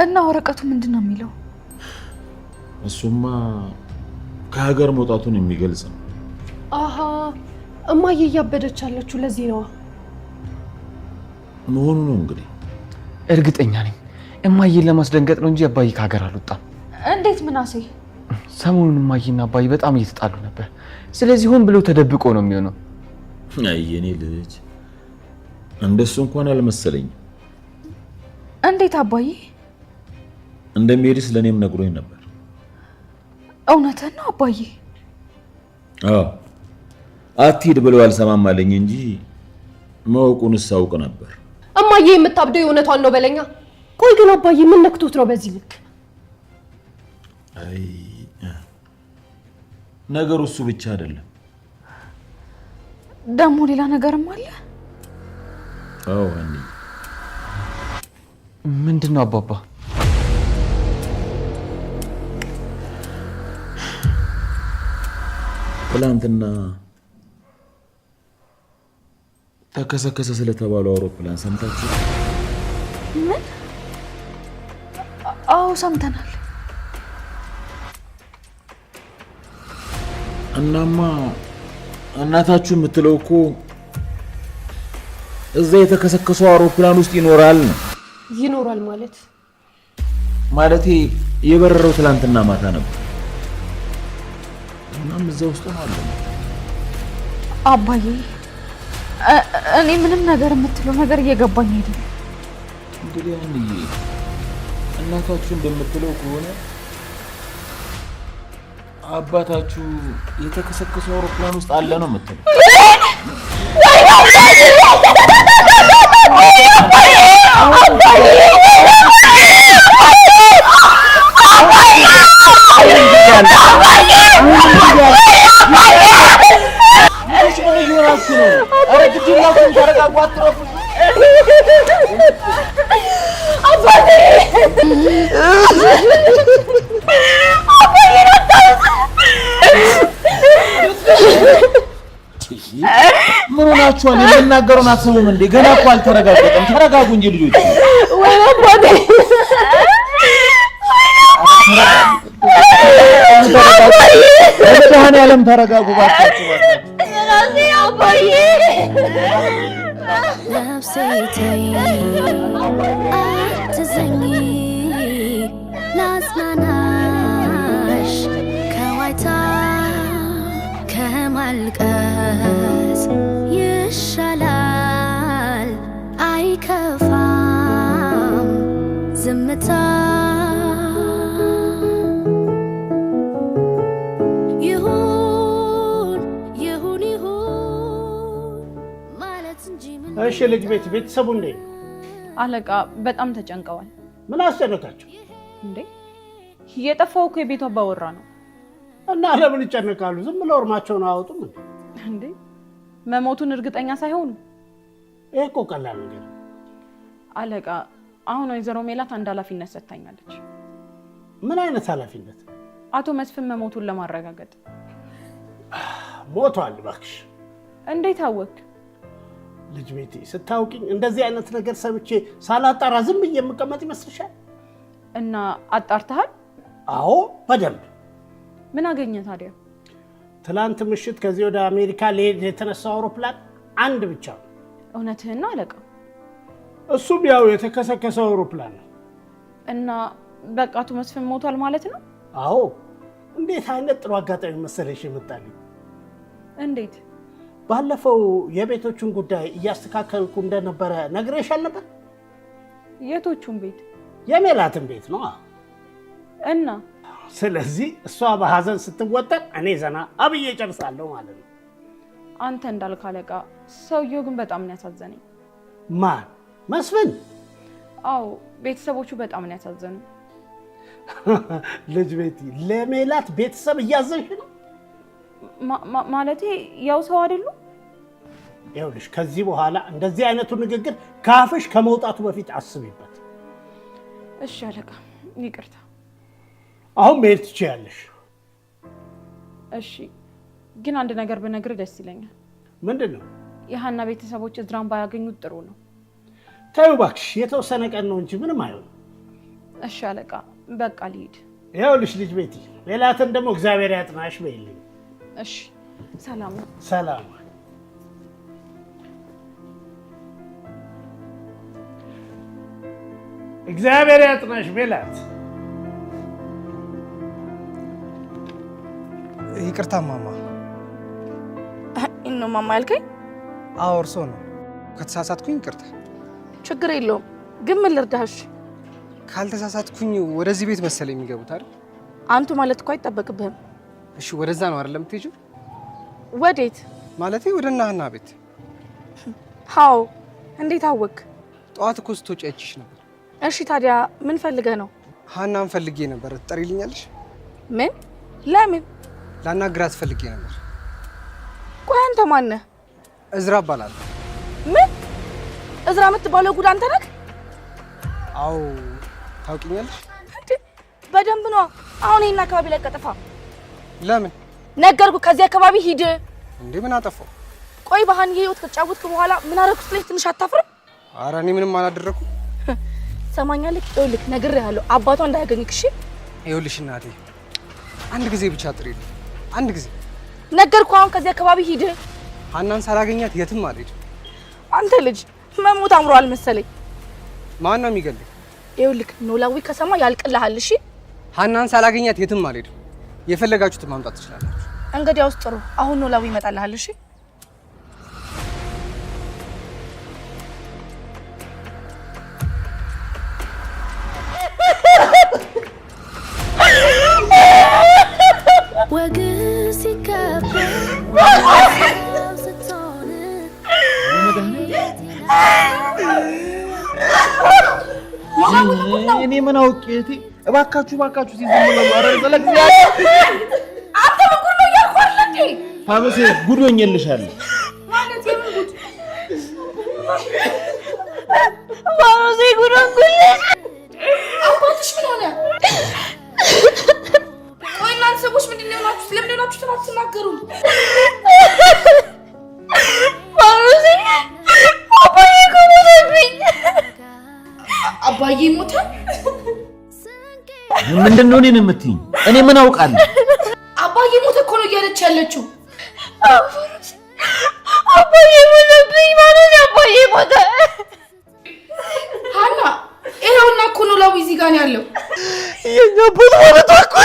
እና ወረቀቱ ምንድነው የሚለው? እሱማ ከሀገር መውጣቱን የሚገልጽ ነው። አሃ እማዬ እያበደች ያለችው ለዚህ ነው መሆኑ ነው እንግዲህ። እርግጠኛ ነኝ እማዬን ለማስደንገጥ ነው እንጂ አባዬ ከሀገር አልወጣም። እንዴት ምናሴ? ሰሞኑን እማዬና አባዬ በጣም እየተጣሉ ነበር። ስለዚህ ሆን ብለው ተደብቆ ነው የሚሆነው። አይ የኔ ልጅ እንደሱ እንኳን አልመሰለኝም። እንዴት አባዬ? እንደሚሄድስ ለኔም ነግሮኝ ነበር። እውነትህን ነው አባዬ? አዎ አትሂድ ብለው አልሰማም አለኝ እንጂ ማወቁንስ አውቅ ነበር። እማዬ የምታብደው የእውነቷን ነው በለኛ። ቆይ ግን አባዬ ምን ነክቶት ነው በዚህ ልክ? አይ ነገሩ እሱ ብቻ አይደለም፣ ደግሞ ሌላ ነገርም አለ። አዎ አንዴ ምንድነው አባባ? ትላንትና ተከሰከሰ ስለተባለው አውሮፕላን ሰምታችሁ? ምን? አዎ ሰምተናል። እናማ እናታችሁ የምትለው እኮ እዛ የተከሰከሰው አውሮፕላን ውስጥ ይኖራል ነው። ይኖራል ማለት ማለቴ የበረረው ትላንትና ማታ ነበር። እናም እዛ ውስጥ ነው አለ። አባዬ እኔ ምንም ነገር የምትለው ነገር እየገባኝ አይደለም። እንግዲህ አንዬ እናታችሁ እንደምትለው ከሆነ አባታችሁ የተከሰከሰው አውሮፕላን ውስጥ አለ ነው የምትለው። ምን ሆናችኋል? የምናገረውን አትሰሙም እንዴ? ገና እኮ አልተረጋገጠም። ተረጋጉ እንጂ ልጆች። ወይ አባቴ በመድኃኒዓለም ተረጋጉ ባካችሁ። አባዬ ነፍሴ ተይ አትዘኝ፣ ላጽናናሽ ከዋይታ ከማልቀስ ይሻላል፣ አይከፋም ዝምታ። እሺ ልጅ ቤተሰቡ እንዴት? አለቃ በጣም ተጨንቀዋል። ምን አስጨነቃቸው እንዴ? የጠፋው እኮ የቤቱ አባወራ ነው። እና ለምን ይጨነቃሉ? ዝም ብለው እርማቸውን አያወጡም እንዴ? መሞቱን እርግጠኛ ሳይሆኑ። ይሄ እኮ ቀላል ነገር። አለቃ አሁን ወይዘሮ ሜላት አንድ ኃላፊነት ሰጥታኛለች። ምን አይነት ኃላፊነት? አቶ መስፍን መሞቱን ለማረጋገጥ። ሞቷል እባክሽ። እንዴት አወቅ? ልጅ ቤቴ ስታውቂኝ እንደዚህ አይነት ነገር ሰምቼ ሳላጣራ ዝም ብዬ የምቀመጥ ይመስልሻል? እና አጣርተሃል? አዎ በደንብ። ምን አገኘ ታዲያ? ትላንት ምሽት ከዚህ ወደ አሜሪካ ሊሄድ የተነሳው አውሮፕላን አንድ ብቻ ነው። እውነትህን ነው አለቃ? እሱም ያው የተከሰከሰው አውሮፕላን ነው። እና በቃ አቶ መስፍን ሞቷል ማለት ነው? አዎ። እንዴት አይነት ጥሩ አጋጣሚ መሰለሽ የመጣልኝ። እንዴት? ባለፈው የቤቶቹን ጉዳይ እያስተካከልኩ እንደነበረ ነግሬሻል ነበር። የቶቹን ቤት? የሜላትን ቤት ነው። እና ስለዚህ እሷ በሐዘን ስትወጠር እኔ ዘና አብዬ ጨርሳለሁ ማለት ነው። አንተ እንዳልክ አለቃ፣ ሰውየው ግን በጣም ነው ያሳዘነኝ። ማን? መስፍን? አዎ፣ ቤተሰቦቹ በጣም ነው ያሳዘኑ። ልጅ ቤቲ፣ ለሜላት ቤተሰብ እያዘንሽ ነው? ማለቴ ያው ሰው አይደሉ? ይኸውልሽ ከዚህ በኋላ እንደዚህ አይነቱ ንግግር ካፍሽ ከመውጣቱ በፊት አስቢበት። እሺ አለቃ፣ ይቅርታ። አሁን መሄድ ትችያለሽ። እሺ፣ ግን አንድ ነገር ብነግር ደስ ይለኛል። ምንድን ነው? የሀና ቤተሰቦች እዝራን ባያገኙት ጥሩ ነው። ተይው እባክሽ፣ የተወሰነ ቀን ነው እንጂ ምንም አይሆንም። እሺ አለቃ፣ በቃ ልሂድ። ይኸውልሽ ልጅ ቤቲ፣ ሜላትን ደግሞ እግዚአብሔር ያጥናሽ በይልኝ። እሺ፣ ሰላም ነው። ሰላም። እግዚአብሔር ያጥናሽ ሜላት። ይቅርታ ማማ። እኖ ማማ ያልከኝ? አዎ እርሶ ነው። ከተሳሳትኩኝ ይቅርታ። ችግር የለውም። ግን ምን ልርዳሽ? ካልተሳሳትኩኝ ወደዚህ ቤት መሰለኝ የሚገቡት አይደል? አንቱ ማለት እኮ አይጠበቅብህም። እሺ ወደዛ ነው አይደል የምትሄጂው? ወዴት? ማለቴ ወደ እነ ሀና ቤት። አዎ። እንዴት አወቅ? ጠዋት እኮ ስትወጪ አይቼሽ ነበር። እሺ ታዲያ ምን ፈልገህ ነው? ሀናን ፈልጌ ነበር። ትጠሪልኛለሽ? ምን? ለምን? ላናግራት ፈልጌ ነበር። ቆይ አንተ ማን ነህ? እዝራ እባላለሁ። ምን? እዝራ የምትባለው ጉድ አንተ ነህ? አዎ። ታውቂኛለሽ? በደንብ ነው። አሁን ይሄን አካባቢ ላይ ቀጥፋ። ለምን? ነገርኩ፣ ከዚህ አካባቢ ሂድ። እንዴ ምን አጠፋው? ቆይ በሀንዬ ህይወት ከተጫወትክ በኋላ ምን አደረኩት ላይ ትንሽ አታፍርም? ኧረ እኔ ምንም አላደረኩም። ሰማኛለህ? ይኸውልህ ነግሬሃለሁ፣ አባቷ እንዳያገኝክ። እሺ ይኸውልሽ እናቴ፣ አንድ ጊዜ ብቻ ጥሪልኝ። አንድ ጊዜ ነገርኩ። አሁን ከዚህ አካባቢ ሂድ። ሀናን ሳላገኛት የትም አልሄድም። አንተ ልጅ መሞት አምሮሃል መሰለኝ። ማን ነው የሚገልኝ? ይኸውልህ ኖላዊ ከሰማ ያልቅልሃል። እሺ ሀናን ሳላገኛት የትም አልሄድም። የፈለጋችሁትን ማምጣት ትችላላችሁ። እንግዲያውስ ጥሩ። አሁን ኖላዊ ይመጣልሃል። እሺ ወግ ሲከበር ስትሆን እኔ ምን አውቄ እቴ፣ እባካችሁ ሲዝም ነው አረ ዘለግያ አንተ በኩል ነው ያልኳል እንዴ? ፋኖሴ ጉድ ሆኜልሻለሁ። ማለት የምን ጉድ? ፋኖሴ ጉድ ሆንኩልሽ። አባትሽ ምን ሆነ? ቆይ እናንተ ሰዎች ምንድን ነው የሆናችሁት? ለምን ሆናችሁ አትናገሩም? ፋኖሴ አባዬ እኮ ሞተብኝ። አባዬ ሞተ? ምንድን ነው እኔን የምትይኝ? እኔ ምን አውቃለሁ? አባዬ ሞተ እኮ ነው እያለች ያለችው። አባዬ ሞተብኝ ማለት አባዬ ሞተ። ሀና ይኸውና እኮ ኖላዊ እዚህ ጋር ነው ያለው። የኛ አባት ማለት እኮ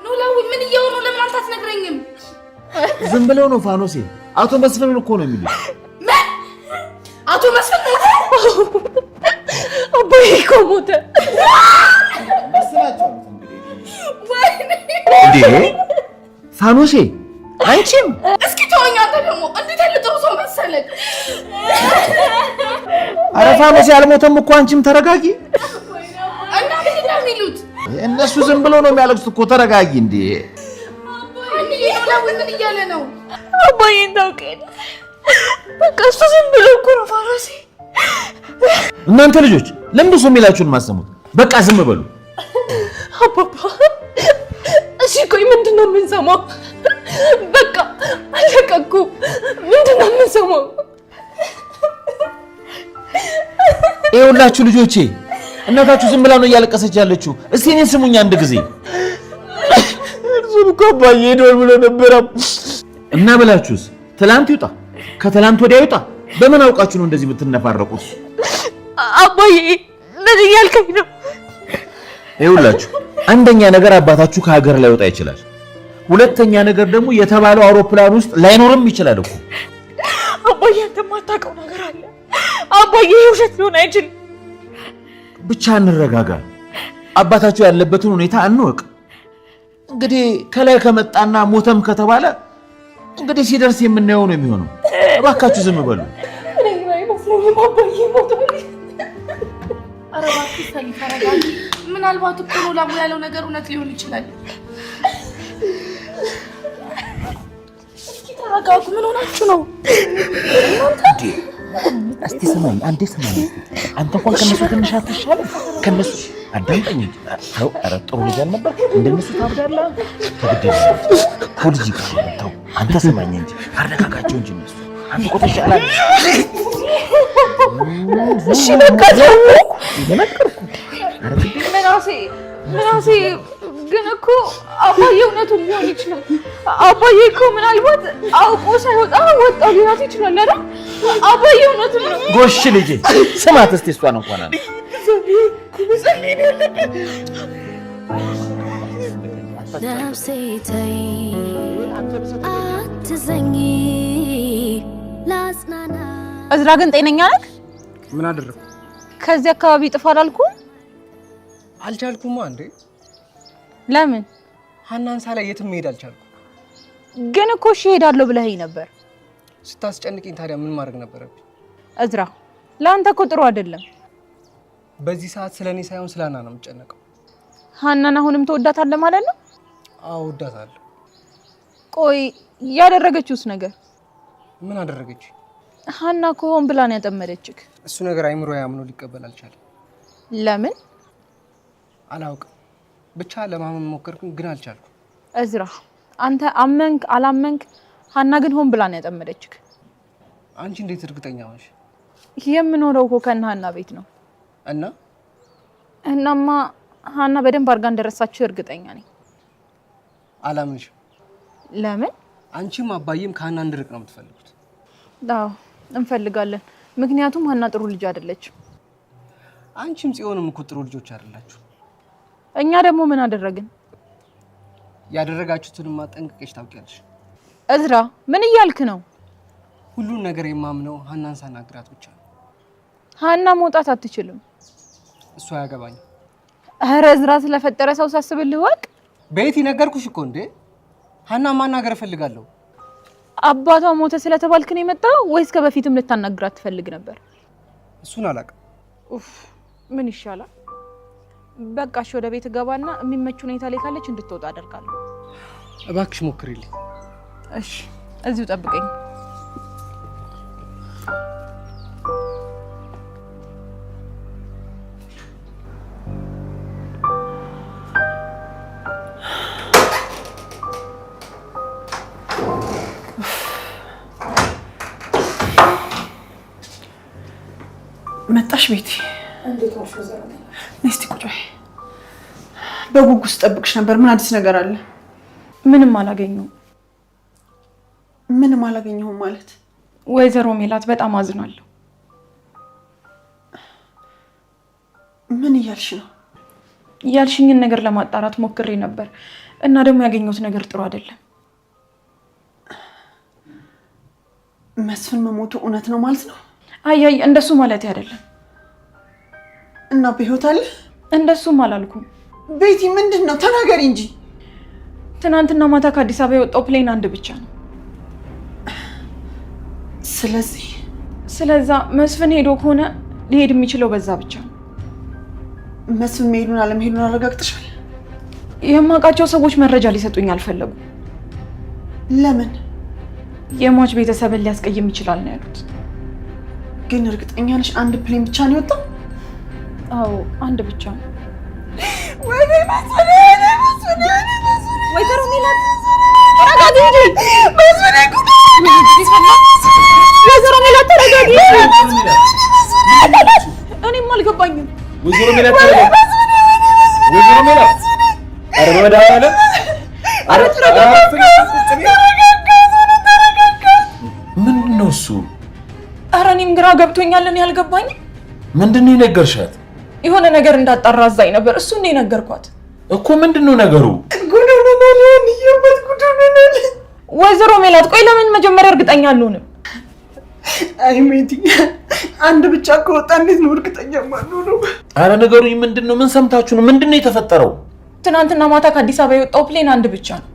ኖላዊ ምን እያወሩ ነው? ለምን አንተ አትነግረኝም? ዝም ብለው ነው ፋኖሴ። አቶ መስፍንን እኮ ነው የሚሉት። ምን? አቶ መስፍን ሞተ? አባዬ እኮ ሞተ። እንዴ ፋኖሴ አንቺም? እስኪ ተወኝ አንተ ደግሞ እንዴት ያለ ጥሩ ሰው መሰለህ? ኧረ ፋኖሴ አልሞተም እኮ አንቺም ተረጋጊ። እና ምንድን ነው የሚሉት? እነሱ ዝም ብለው ነው የሚያለቅሱት እኮ። ተረጋጊ እንዴ። ኖላዊ ምን እያለ ነው? አባዬን ታውቂያለሽ? በቃ እሱ ዝም ብሎ እኮ ነው ፋኖሴ። እናንተ ልጆች ለምንድን ነው የሚላችሁን ማሰሙት? በቃ ዝም በሉ። አባባ እሺ ቆይ ምንድን ነው የምንሰማው? በቃ አለቀ እኮ። ምንድን ነው የምንሰማው? ይኸውላችሁ ልጆቼ፣ እናታችሁ ዝም ብላ ነው እያለቀሰች ያለችው። እስቲ እኔን ስሙኝ አንድ ጊዜ። እርሱም እኮ አባዬ ሄዷል ብሎ ነበረ እና ብላችሁስ ትላንት ይውጣ ከትላንት ወዲያ ይውጣ። በምን አውቃችሁ ነው እንደዚህ የምትነፋረቁት? አባዬ ለዚህ ያልከኝ ነው? ይኸውላችሁ አንደኛ ነገር አባታችሁ ከሀገር ላይ ወጣ ይችላል። ሁለተኛ ነገር ደግሞ የተባለው አውሮፕላን ውስጥ ላይኖርም ይችላል እኮ። አባዬ አንተ የማታውቀው ነገር አለ። አባዬ ውሸት ሊሆን አይችልም። ብቻ እንረጋጋ። አባታችሁ ያለበትን ሁኔታ እንወቅ። እንግዲህ ከላይ ከመጣና ሞተም ከተባለ እንግዲህ ሲደርስ የምናየው ነው የሚሆነው። እባካችሁ ዝም በሉ። እኔ አይመስለኝም አባዬ ሞቷል። ኧረ እባክሽ ሰኒ ተረጋጊ። ምናልባት እኮ ነው ላሙ ያለው ነገር እውነት ሊሆን ይችላል። እስኪ ተረጋጉ። ምን ሆናችሁ ነው? እስቲ ስማኝ፣ አንዴ ስማኝ። አንተ እንኳን ከነሱ ትንሽ አትሻልም? ከነሱ አዳምጠኝ እንጂ ተው። ኧረ ጥሩ ልጅ አልነበር? እንደነሱ ታብዳለህ? ተግደህ ፖሊሲ ተው። አንተ ስማኝ እንጂ አረጋጋቸው እንጂ እነሱ አንተ እኮ ትሻላለህ። እሺ በቃ ተው። የነገርኩህ ምናሴ ግን እኮ አባዬ እውነቱን ሊሆን ይችላል። አባዬ እኮ ምናልባት አውቆ ሳይወጣ ወጣ ሊሆን ይችላል አይደል? አባዬ እውነቱን ነው። ጎሽ ልጄ ስማት እስቲ እሷን እንኳን አለ ነፍሴ ተይ አትዘኝ ላጽናና። እዝራ ግን ጤነኛ ነህ? ምን አደረኩ? ከዚህ አካባቢ ጥፋ አላልኩም? አልቻልኩማ እንዴ። ለምን? ሀናን ሳላይ የትም መሄድ አልቻልኩም። ግን እኮ እሺ እሄዳለሁ ብለኸኝ ነበር። ስታስጨንቅኝ ታዲያ ምን ማድረግ ነበረብኝ? እዝራ ለአንተ እኮ ጥሩ አይደለም። በዚህ ሰዓት ስለኔ ሳይሆን ስለ ሀና ነው የምጨነቀው። ሀናን አሁንም ትወዳታለህ ማለት ነው? አዎ እወዳታለሁ። ቆይ ያደረገችውስ ነገር ምን አደረገች? ሀና እኮ ሆን ብላ ነው ያጠመደችክ። እሱ ነገር አይምሮ ያምኖ ሊቀበል አልቻለም። ለምን? አላውቅም። ብቻ ለማመን ሞከርኩኝ ግን አልቻልኩም። እዝራ አንተ አመንክ አላመንክ ሀና ግን ሆን ብላ ነው ያጠመደችክ። አንቺ እንዴት እርግጠኛ ሆንሽ? የምኖረው እኮ ከእነ ሀና ቤት ነው። እናማ ሀና በደንብ አድርጋ እንደረሳችሁ እርግጠኛ ነኝ። አላምንሽም። ለምን? አንቺም አባዬም ከሀና እንድርቅ ነው የምትፈልጉት? አዎ እንፈልጋለን። ምክንያቱም ሀና ጥሩ ልጅ አይደለችም። አንቺም ጽዮንም እኮ ጥሩ ልጆች አይደላችሁ። እኛ ደግሞ ምን አደረግን? ያደረጋችሁትንማ ጠንቅቀሽ ታውቂያለሽ። እዝራ ምን እያልክ ነው? ሁሉን ነገር የማምነው ሀናን ሳናግራት ብቻ ነው። ሀና መውጣት አትችልም። እሱ አያገባኝም። ኧረ እዝራ ስለፈጠረ ሰው ሳስብልህ ወቅ ቤቲ ነገርኩሽ እኮ እንዴ። ሀና ማናገር እፈልጋለሁ። አባቷ ሞተ ስለተባልክ ነው የመጣው ወይስ ከበፊትም ልታናግራት ትፈልግ ነበር? እሱን አላውቅም። ኡፍ ምን ይሻላል? በቃ እሺ ወደ ቤት ገባና የሚመች ሁኔታ ላይ ካለች እንድትወጣ አደርጋለሁ። እባክሽ ሞክሪልኝ። እሺ እዚሁ ጠብቀኝ። መጣሽ ቤቲ? እስቲ ቁጭ በይ። በጉጉት ስጠብቅሽ ነበር። ምን አዲስ ነገር አለ? ምንም አላገኘሁም። ምንም አላገኘሁም ማለት? ወይዘሮ ሜላት በጣም አዝናለሁ። ምን እያልሽ ነው? ያልሽኝን ነገር ለማጣራት ሞክሬ ነበር እና ደግሞ ያገኘሁት ነገር ጥሩ አይደለም። መስፍን መሞቱ እውነት ነው ማለት ነው? አይ እንደሱ ማለት አይደለም። እና በህይወት አለ? እንደሱም አላልኩም። ቤቲ ምንድን ነው? ተናገሪ እንጂ። ትናንትና ማታ ከአዲስ አበባ የወጣው ፕሌን አንድ ብቻ ነው። ስለዛ መስፍን ሄዶ ከሆነ ሊሄድ የሚችለው በዛ ብቻ ነው። መስፍን መሄዱን አለመሄዱን አረጋግጠሻል? የማውቃቸው ሰዎች መረጃ ሊሰጡኝ አልፈለጉም። ለምን? የሟች ቤተሰብን ሊያስቀይም ይችላል ነው ያሉት። ግን እርግጠኛ ነሽ አንድ ፕሌን ብቻ ነው የወጣው? አዎ አንድ ብቻ ነው። ወይኔ መስፍን! ወይዘሮ ሜላት ተረጋጊ እንጂ! መስፍን ጉድ! ወይዘሮ ሜላት ተረጋጊ! እኔም አልገባኝም። ወይዘሮ ሜላት ተረጋጊ! ወይዘሮ ሜላት! ኧረ በመድኃኒዓለም! ኧረ ተረጋጊ! ምንድን ነው እሱ? ኧረ እኔም ግራ ገብቶኛል። እኔ አልገባኝም። ምንድን ነው የነገርሻት? የሆነ ነገር እንዳጣራ አዛኝ ነበር። እሱ እንደ ነገርኳት እኮ። ምንድን ነው ነገሩ? ጉድ ነው ማለት ይየበት ጉድ ወይዘሮ ሜላት ቆይ ለምን መጀመሪያ እርግጠኛ አልሆንም? አይ ሜቲ አንድ ብቻ ከወጣ እንዴት ነው እርግጠኛ ማንሆነው? አረ ነገሩኝ፣ ምንድነው? ምን ሰምታችሁ ነው? ምንድነው የተፈጠረው? ትናንትና ማታ ከአዲስ አበባ የወጣው ፕሌን አንድ ብቻ ነው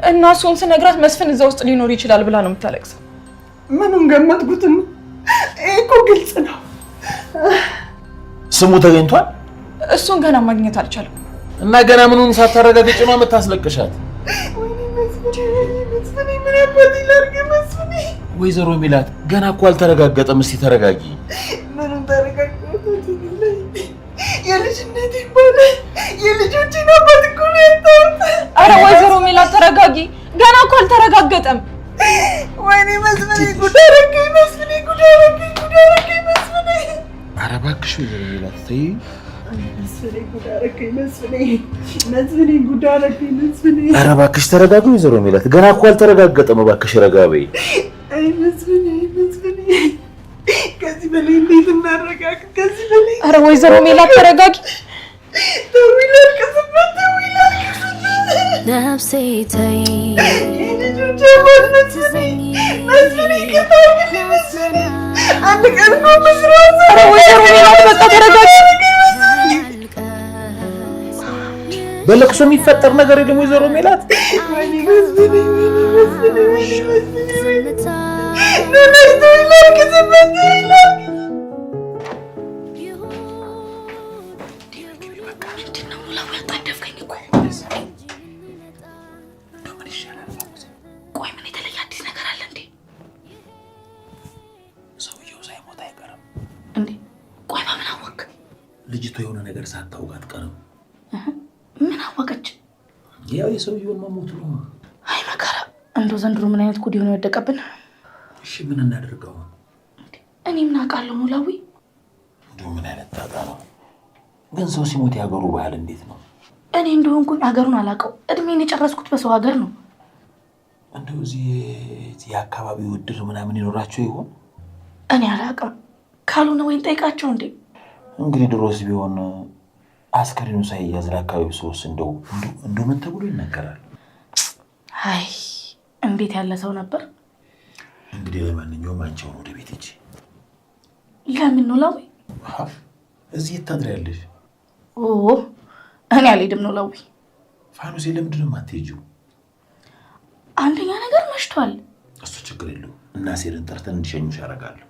እና እሱን ስነግራት መስፍን እዛ ውስጥ ሊኖር ይችላል ብላ ነው የምታለቅሰው። ምኑን ገመትኩትም? ይሄ እኮ ግልጽ ነው። ስሙ ተገኝቷል? እሱን ገና ማግኘት አልቻለም። እና ገና ምኑን ሳታረጋግጭ ነው የምታስለቅሻት? መስፍኔ ምን አባቴ ላድርግ? መስፍኔ ወይዘሮ ሜላት ገና እኮ አልተረጋገጠም። እስቲ ተረጋጊ። ምኑን ተረጋግጦት? የልጅነቴ ይባላል የልጆቼን አባት እኮ ነው ያጣሁት። አረ ወይዘሮ ሜላት ተረጋጊ፣ ገና እኮ አልተረጋገጠም። ወይኔ መስፍኔ ጉድ አደረገኝ፣ መስፍኔ ጉድ አደረገኝ፣ ጉድ አደረገኝ መስፍኔ። ኧረ እባክሽ ወይዘሮ ሜላት ተይ። መስፍኔ ጉድ አደረገኝ መስፍኔ፣ መስፍኔ ጉድ አደረገኝ መስፍኔ። ኧረ እባክሽ ተረጋጊ ወይዘሮ ሜላት፣ ገና እኮ አልተረጋገጠም። እባክሽ ረጋ በይ። አይ መስፍኔ፣ መስፍኔ ከዚህ በላይ እንዴት እናረጋግ? ከዚህ በላይ አረ ወይዘሮ ሜላት ተረጋጊ። ተውይላልቅስበት፣ ተውይላልቅስበት ነፍሴ ተይ ልጆቼ መስፍኔ፣ መስፍኔ ከታግልኝ መስፍኔ። አንድ ቀን እኮ መስራት። አረ ወይዘሮ ሜላት በቃ ተረጋጊ። በለቅሶ የሚፈጠር ነገር የለም ወይዘሮ ሜላት። ወይኔ መስፍኔ፣ መስፍኔ፣ መስፍኔ ቆይ ምን የተለየ አዲስ ነገር አለ እንዴ? ሰውየው ሳይሞት አይቀርም እንዴ? ቆይ በምን አወቅ? ልጅቷ የሆነ ነገር ሳታውቅ አትቀርም። ምን አወቀች? ያው የሰውየውን መሞት ነው። አይ መከራ፣ እንደው ዘንድሮ ምን አይነት ጉድ ሆነ ወደቀብን። እሺ ምን እናደርገው? እኔ ምን አውቃለሁ ኖላዊ። እንደው ምን አይነት ጣጣ ነው ግን? ሰው ሲሞት ያገሩ ባህል እንዴት ነው? እኔ እንደሆንኩኝ አገሩን አላውቀው። እድሜን የጨረስኩት በሰው ሀገር ነው። እንደው እዚህ አካባቢ ውድር ምናምን ይኖራቸው ይሆን? እኔ አላውቅም። ካልሆነ ወይን ጠይቃቸው እንዴ። እንግዲህ ድሮስ ቢሆን አስከሬኑ ሳይያዝ ለአካባቢው ሰውስ እንደው ምን ተብሎ ይነገራል? አይ እንዴት ያለ ሰው ነበር። እንግዲህ ለማንኛውም አንቺ አሁን ወደ ቤት ሂጂ። ለምን ኖላዊ? እዚህ ታድሪያለሽ? እኔ አልሄድም ኖላዊ። ፋኖሴ ለምንድን ነው የማትሄጂው? አንደኛ ነገር መሽቷል። እሱ ችግር የለውም እና ሴርን ጠርተን እንዲሸኙሽ ያደርጋለሁ።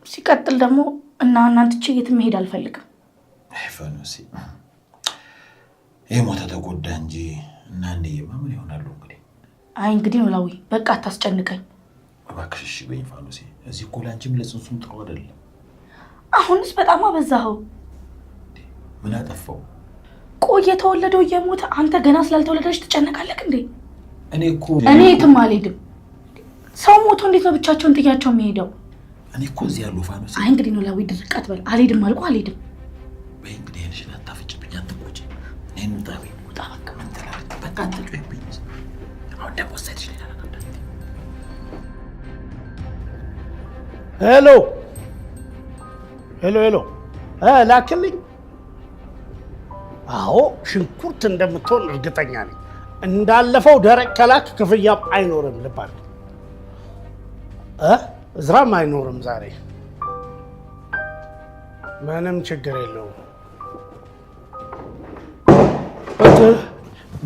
ሲቀጥል ደግሞ እናንተ የትም መሄድ አልፈልግም። ፋኖሴ የሞተ ተጎዳ እንጂ እና እንደየማ ምን ይሆናሉ እንግዲህ። አይ እንግዲህ ኖላዊ በቃ አታስጨንቀኝ እባክሽ። እሺ በይኝ ፋኖሴ። እዚህ እኮ ላንቺም ለጽንሱም ጥሩ አይደለም። አሁንስ በጣም አበዛኸው። ምን አጠፋው? ቆይ የተወለደው እየሞተ አንተ ገና ስላልተወለደች ትጨነቃለህ እንዴ? እኔ የትም አልሄድም። ሰው ሞቶ እንዴት ነው ብቻቸውን ጥያቸው የሚሄደው? እኔ እኮ እዚህ ያለው ፋኖሴ። አይ እንግዲህ ኖላዊ ድርቅ አትበል። አልሄድም አልኩህ አልሄድም። በይ እንግዲህ እሺ አታፍጭብኝ፣ አትቆጪ። እኔን ጣቢ ውጣ በቃ። ምን ትላለህ? በቃ አትጮይብኝ። አሁን ደግሞ ወሰድሽ ሌላ ነገር እንዳትዪ። ሄሎ ሄሎ ሄሎ፣ ላክልኝ። አዎ ሽንኩርት እንደምትሆን እርግጠኛ ነኝ። እንዳለፈው ደረቅ ከላክ ክፍያም አይኖርም። ልባል እዝራም አይኖርም ዛሬ። ምንም ችግር የለውም።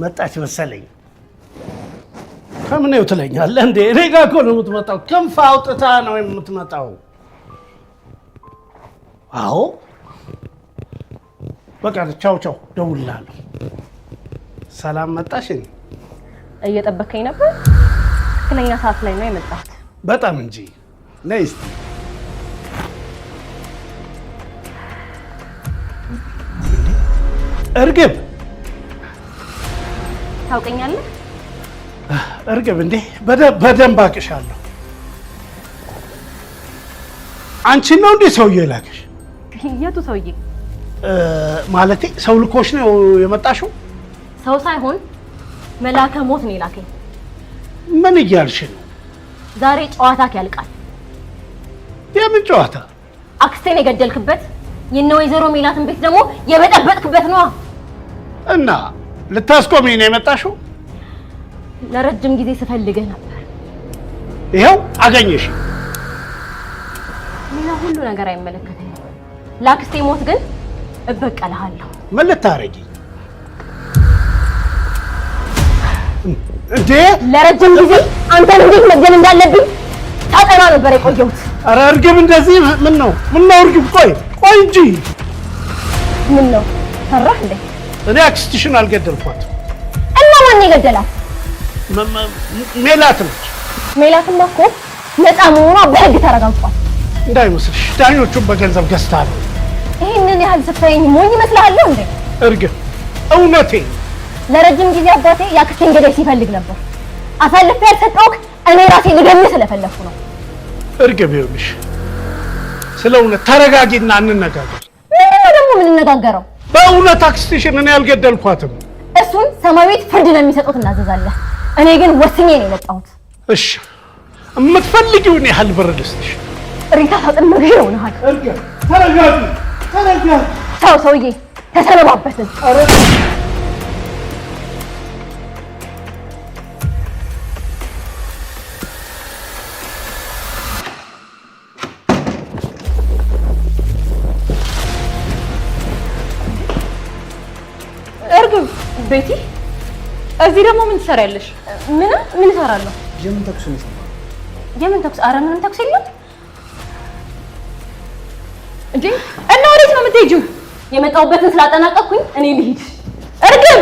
መጣች መሰለኝ። ከምን ነው ትለኛለህ እንዴ? እኔ ጋር እኮ ነው የምትመጣው። ክንፍ አውጥታ ነው የምትመጣው። አዎ በቃ ቻው ቻው፣ ደውልልሃለሁ። ሰላም መጣሽ? እየጠበከኝ ነበር። ትክክለኛ ሰዓት ላይ ነው የመጣሁት። በጣም እንጂ። ነይ እስኪ። እርግብ ታውቀኛለህ? እርግብ እንዴ በደንብ አቅሻለሁ። አንቺን ነው እንዴ ሰውዬ ላከሽ? የቱ ሰውዬ? ማለቴ ሰው ልኮሽ ነው የመጣሽው? ሰው ሳይሆን መላከ ሞት ነው የላከኝ። ምን እያልሽ ነው? ዛሬ ጨዋታክ ያልቃል። የምን ጨዋታ? አክስቴን የገደልክበት የነ ወይዘሮ ሜላትን ቤት ደግሞ የበጠበጥክበት ነው። እና ልታስቆሚኝ ነው የመጣሽው? ለረጅም ጊዜ ስፈልግህ ነበር። ይኸው አገኘሽ። ሌላ ሁሉ ነገር አይመለከተኝም። ለአክስቴ ሞት ግን እበቀልሃለሁ። ምን ልታረጊ እንዴ? ለረጅም ጊዜ አንተን እንዴት መግደል እንዳለብኝ ታጠና ነበር የቆየሁት። ኧረ እርግብ እንደዚህ ምን ነው እርግብ? ቆይ እንጂ ምን ነው ፈራህ እንዴ? እኔ አክስትሽን አልገደልኳትም። እና ማን የገደላት? ሜላት ነች። ሜላትማ እኮ ነፃ መሆኗ በህግ ተረጋግጧል። እንዳይመስልሽ ዳኞቹን በገንዘብ ገዝታ ነው። ይህንን ያህል ስታየኝ ሞኝ ይመስልሃለሁ እንዴ? እርግብ እውነቴ ለረጅም ጊዜ አባቴ የአክስቴን ገዳይ ሲፈልግ ነበር። አሳልፌ ያልሰጠሁህ እኔ ራሴ ልገምት ስለፈለኩ ነው። እርግብ ይኸውልሽ፣ ስለ እውነት ተረጋጊና እንነጋገር። ምንድን ነው ደግሞ የምንነጋገረው? በእውነት አክስትሽን እኔ አልገደልኳትም። እሱን ሰማይ ቤት ፍርድ ነው የሚሰጡት፣ እናዘዛለን። እኔ ግን ወስኜ ነው የመጣሁት። እሺ የምትፈልጊውን ያህል ብር ልስጥሽ። ሪታ ሳጥን መግዣ ይሆናል። እርግብ ተረጋጊ። ቻው ሰውዬ፣ ተሰነባበትን። እርግብ ቤቲ፣ እዚህ ደግሞ ምን ትሰሪያለሽ? ምን እሰራለሁ? የምን ተኩስ ነው? የምን ተኩስ? ኧረ ምንም ተኩስ የለም። እንዴ እና ወዴት ነው የምትሄጂው? የመጣሁበትን ስላጠናቀቅኩኝ እኔ ልሂድ። እርግብ